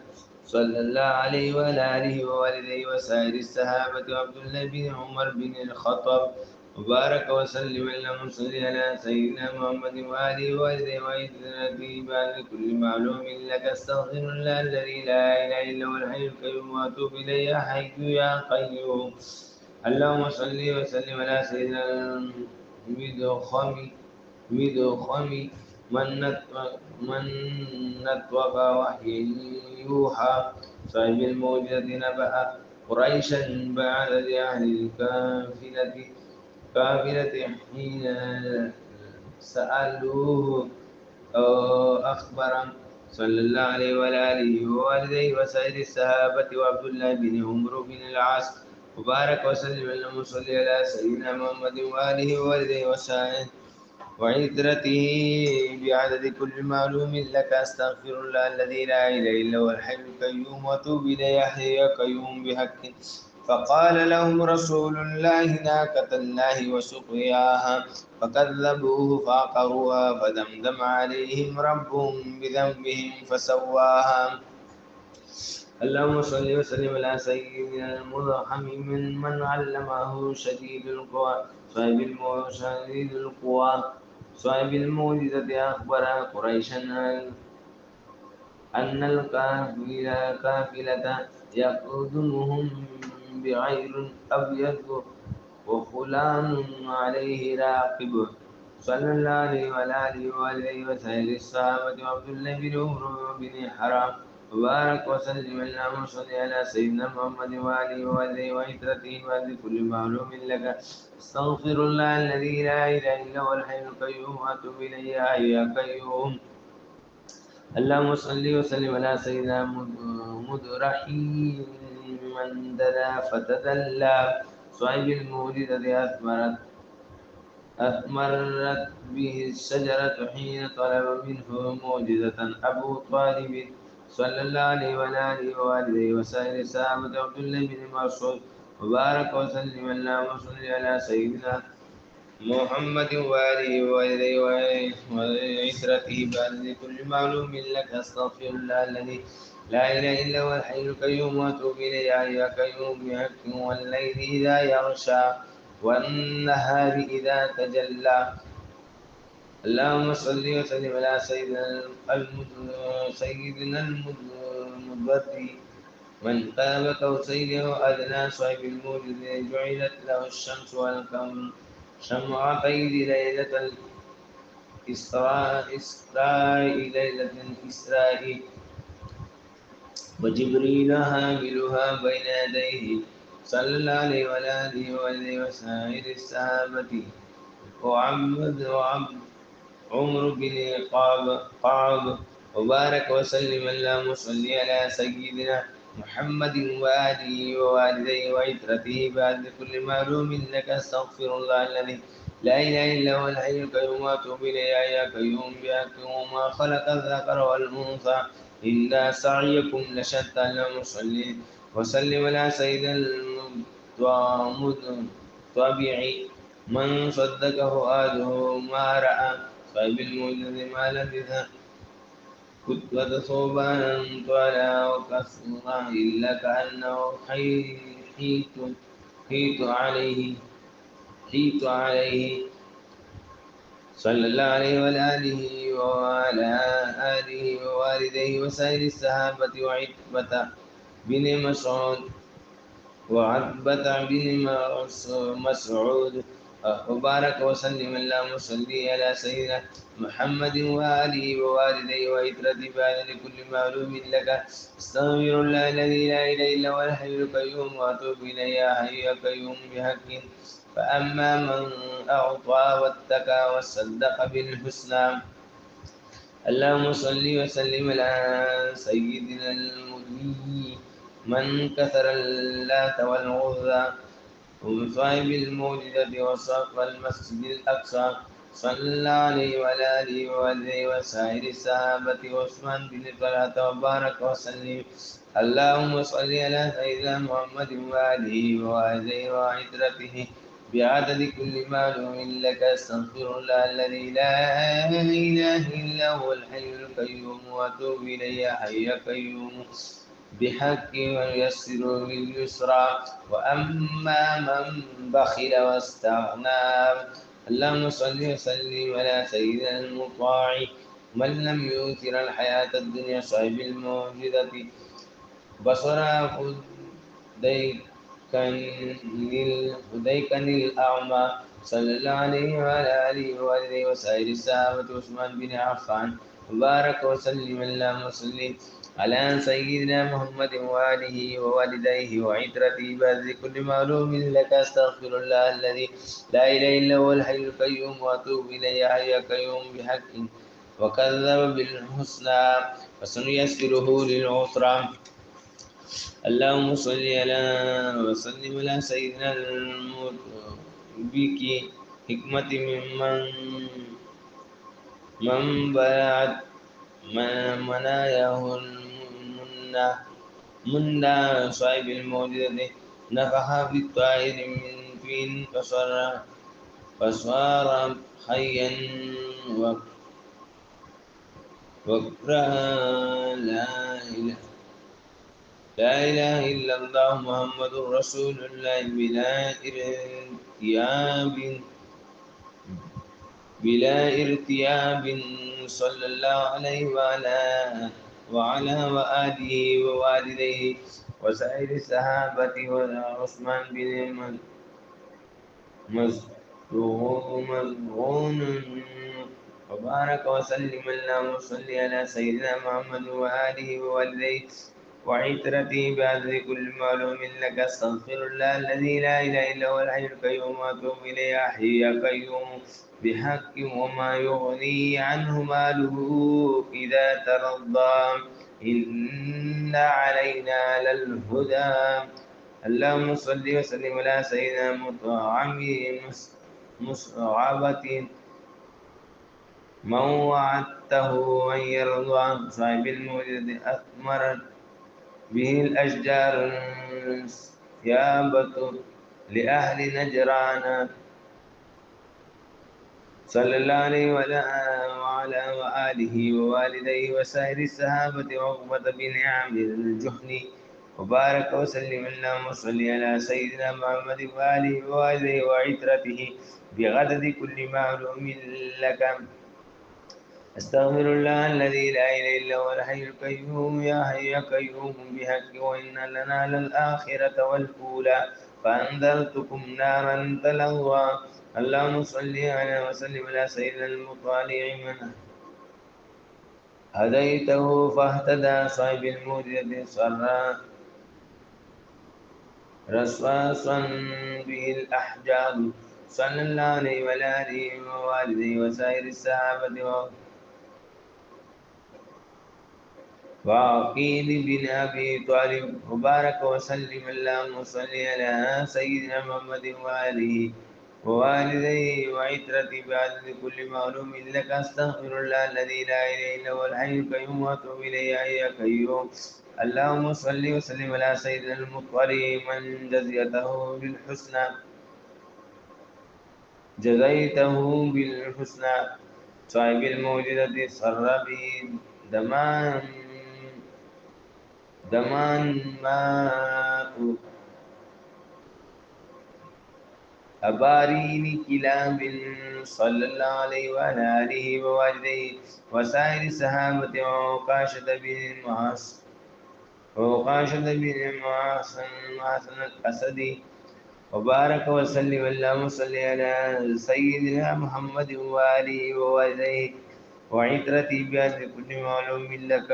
صلى الله عليه وعلى آله ووالديه وسائر الصحابة وعبد الله بن عمر بن الخطاب وبارك وسلم. اللهم صل على سيدنا محمد وآله ووالديه وعترته بعد كل معلوم لك. استغفر الله الذي لا إله إلا هو الحي القيوم وأتوب إليه. يا حي يا قيوم. اللهم صل وسلم على سيدنا المدخم من نطق وحي يوحى، صاحب الموجة نبأ قريشا بعد أهل القافلة حين سألوه أخبرا، صلى الله عليه وعلى آله ووالديه وسائر الصحابة وعبد الله بن عمرو بن العاص وبارك وسلم. اللهم صل على سيدنا محمد وآله ووالديه وسائر وعترته بعدد كل معلوم لك. استغفر الله الذي لا اله الا هو الحي القيوم واتوب اليه. يا حي يا قيوم بحق. فقال لهم رسول الله ناقة الله وسقياها فكذبوه فعقروها فدمدم عليهم ربهم بذنبهم فسواها. اللهم صل وسلم على سيدنا المرحم من علمه شديد القوى صاحب الموجزة أخبر قريشا أن القافلة يقدمهم بعير أبيض وفلان عليه راقب، صلى الله عليه وعلى آله وآله وسائر الصحابة وعبد الله بن عمرو بن حرام وبارك وسلم. اللهم صل على سيدنا محمد وآله وآله وعترته وآل كل معلوم لك. استغفر الله الذي لا إله إلا هو الحي القيوم وأتوب إليه. يا حي يا قيوم. اللهم صل وسلم على سيدنا مدرحي من دنا فتدلى، صاحب الموجزة أثمرت به الشجرة حين طلب منه موجزة أبو طالب، صلى الله عليه وعلى آله وآله وسائر الصحابة عبد الله بن مسعود وبارك وسلم. اللهم صل على سيدنا محمد وآله وآله وعترته بعد كل معلوم لك. استغفر الله الذي لا إله إلا هو الحي القيوم وأتوب إليه. يا قيوم بحق. والليل إذا يغشى والنهار إذا تجلى. اللهم صل وسلم على سيدنا المدبر من قاب قوسين أو أدنى، صاحب الموجد جعلت له الشمس والقمر شمعتين ليلة الإسراء وجبريل حاملها بين يديه صلى الله عليه وعلى آله وآله وسائر الصحابة وعبد عمر بن قعب وبارك وسلم. اللهم صل على سيدنا محمد وآله ووالديه وعترته بعد كل معلوم لك. استغفر الله الذي لا إله إلا هو الحي القيوم وأتوب إليه. يا قيوم بحقه وما خلق الذكر والأنثى إن سعيكم لشتى. اللهم صل وسلم على سيدنا المتواضع من صدق فؤاده ما رأى صاحب الموجز ما لبث كتبة صوبانا طالا وكسرا إلا كأنه حيت عليه حيت عليه صلى الله عليه وعلى آله وعلى آله ووالديه وسائر الصحابة وعتبة بن مسعود وعتبة بن مسعود وبارك وسلم. اللهم صل على سيدنا محمد وآله ووالديه وعترته بعد لكل معلوم لك. استغفر الله الذي لا إله إلا هو الحي القيوم وأتوب إليه. يا حي يا قيوم بحق. فأما من أعطى واتقى وصدق بالحسنى. اللهم صل وسلم على سيدنا المدني من كثر اللات والعزى وصاحب الموجدة وصف المسجد الأقصى. صلى الله عليه وعلى آله وآله وسائر الصحابة وعثمان بن طلحة وبارك وسلم. اللهم صل على سيدنا محمد وآله وآله وعترته بعدد كل معلوم لك. استغفر الله الذي لا إله إلا هو الحي القيوم وأتوب إليه. يا حي يا قيوم بحق ويسر باليسرى. وأما من بخل واستغنى. اللهم صل وسلم على سيدنا المطاع من لم يؤثر الحياة الدنيا صاحب الموجدة بصر هديكن الأعمى. صلى الله عليه وعلى آله وآله وسائر الصحابة عثمان بن عفان وبارك وسلم. اللهم صل على سيدنا محمد وآله ووالديه وعترته بعد كل معلوم لك. استغفر الله الذي لا إله إلا هو الحي القيوم وأتوب إليه. يا حي يا قيوم بحق. وكذب بالحسنى فسنيسره للعسرى. اللهم صل على وسلم على سيدنا المبكي حكمة من بلعت مناياه المنى صاحب الموجودة نفخ في الطائر من فين فصار حيا وكره لا إله إلا الله محمد رسول الله بلا ارتياب. صلى الله عليه وعلى وآله ووالديه وسائر الصحابة وعثمان بن مزغون وبارك وسلم. اللهم صل على سيدنا محمد وآله ووالديه وعترته بعد كل معلوم لك. استغفر الله الذي لا إله إلا هو الحي القيوم وأتوب إليه. يا حي يا قيوم بحق. وما يغني عنه ماله إذا ترضى إن علينا للهدى. اللهم صل وسلم على سيدنا مطعم مصعبة من وعدته أن يرضى صاحب الموجد أثمرت به الأشجار ثيابة لأهل نجران. صلى الله عليه وعلى وآله ووالديه وسائر الصحابة وعقبة بن عامر الجهني وبارك وسلم. اللهم صل على سيدنا محمد وآله ووالديه وعترته بغدد كل معلوم لك. أستغفر الله الذي لا إله إلا هو الحي القيوم. يا حي يا قيوم بحق. وإن لنا للآخرة والأولى فأنذرتكم نارا تلظى. اللهم صل على وسلم على سيدنا المطالع من هديته فاهتدى صاحب الموجة رصاصا به الأحجار صلى الله عليه وعلى آله ووالده وسائر الصحابة وعقيل بن أبي طالب وبارك وسلم اللهم صل على سيدنا محمد وآله ووالديه وعترته بعدد كل معلوم لك أستغفر الله الذي لا إله إلا هو الحي القيوم وأتوب إليه يا كيوم اللهم صل وسلم على سيدنا المطهر من جزيته بالحسنى صاحب الموجودة سر به دمان ماء أبارين كلاب صلى الله عليه وعلى آله ووالديه وسائر الصحابة وقاشد بن معاصن الأسدي وبارك وسلم اللهم صل على سيدنا محمد وآله ووالديه وعترته بأهل كل معلوم لك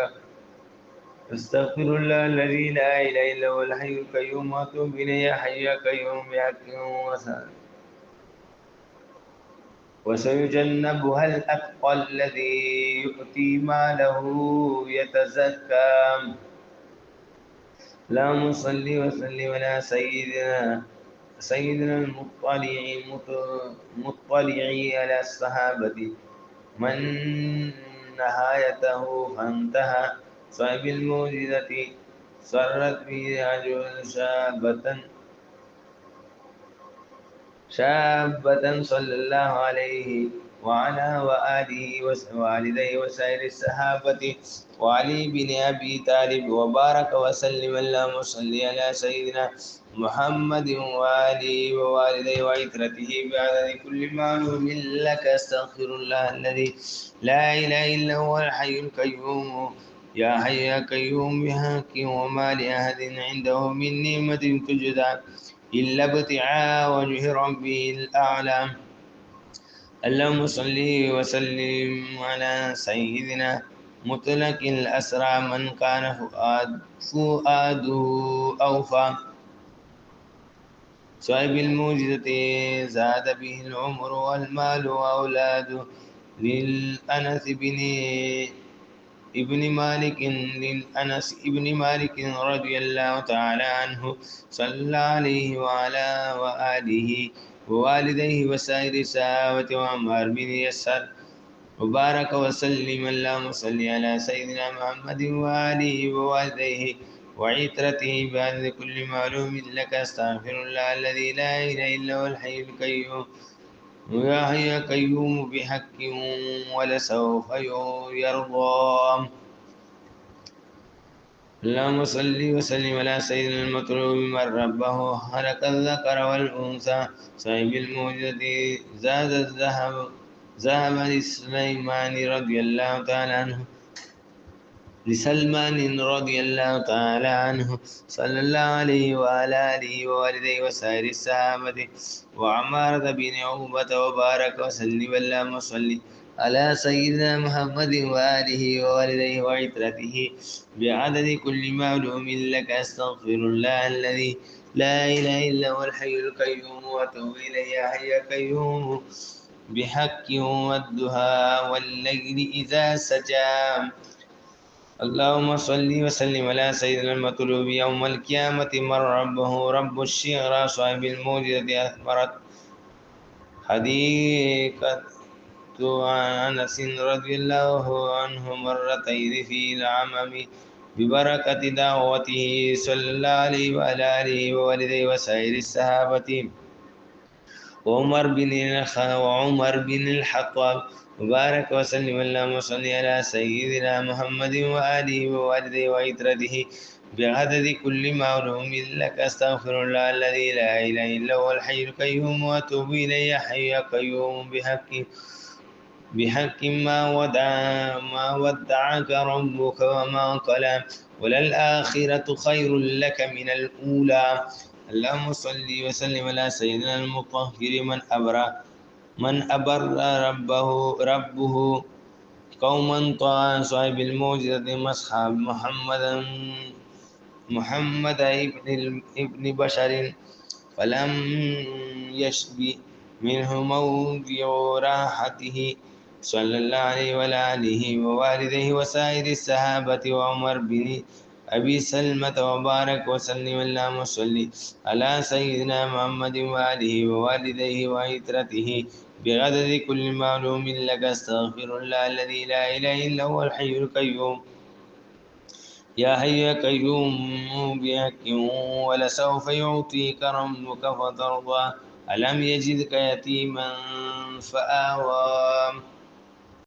استغفر الله الذي لا اله الا هو الحي القيوم واتوب اليه يا حي يا قيوم بحق وسيجنبها الاتقى الذي يؤتي ماله يتزكى اللهم صل وسلم على سيدنا المطلع على الصحابه من نهايته فانتهى صاحب الموجزة سرت به رجل شابة صلى الله عليه وعلى وآله ووالديه وسائر الصحابة وعلي بن أبي طالب وبارك وسلم اللهم صل على سيدنا محمد وآله ووالديه وعترته بعدد كل معلوم لك استغفر الله الذي لا إله إلا هو الحي القيوم يا حي يا قيوم بحق وما لأحد عنده من نعمة تجزى إلا ابتغاء وجه ربه الأعلى اللهم صل وسلم على سيدنا مطلق الأسرى من كان فؤاده أوفى صاحب الموجزة زاد به العمر والمال وأولاد للأنس ابن مالك رضي الله تعالى عنه صلى الله عليه وعلى وآله ووالديه وسائر الصحابة وعمار بن يسار وبارك وسلم اللهم صل على سيدنا محمد وآله ووالديه وعترته بعد كل معلوم لك استغفر الله الذي لا إله إلا هو الحي القيوم يا حي يا قيوم بحق ولسوف يرضى اللهم صل وسلم على سيدنا المطلوب من ربه خلق الذكر والأنثى صاحب الموجة زاد ذهب لسلمان رضي الله تعالى عنه صلى الله عليه وعلى آله ووالديه وسائر الصحابة وعمارة بن عقبة وبارك وسلم اللهم صل على سيدنا محمد وآله ووالديه وعترته بعدد كل معلوم لك أستغفر الله الذي لا إله إلا هو الحي القيوم وأتوب إليه يا حي يا قيوم بحق والدها والليل إذا سجى اللهم صل وسلم على سيدنا المطلوب يوم القيامة من ربه رب الشعرى صاحب الموجزة أثمرت حديقة أنس رضي الله عنه مرتين في العمم ببركة دعوته صلى الله عليه وعلى آله ووالديه وسائر الصحابة وعمر بن الخطاب وبارك وسلم اللهم صل على سيدنا محمد وآله ووالديه وعترته بعدد كل معلوم لك أستغفر الله الذي لا إله إلا هو الحي القيوم وأتوب إليه يا حي يا قيوم بحق ما ودعك ربك وما قلى وللآخرة خير لك من الأولى اللهم صل وسلم على سيدنا المطهر من أبر ربه قوما طاعا صاحب الموجزة مصحاب محمد ابن بشر فلم يشبه منه موضع راحته صلى الله عليه وعلى آله ووالديه وسائر الصحابة وعمر بن أبي سلمة وبارك وسلم اللهم صل على سيدنا محمد وآله ووالديه وعترته بغدد كل معلوم لك استغفر الله الذي لا إله إلا هو الحي القيوم يا حي يا قيوم بحق ولسوف يعطيك ربك فترضى ألم يجدك يتيما فآوى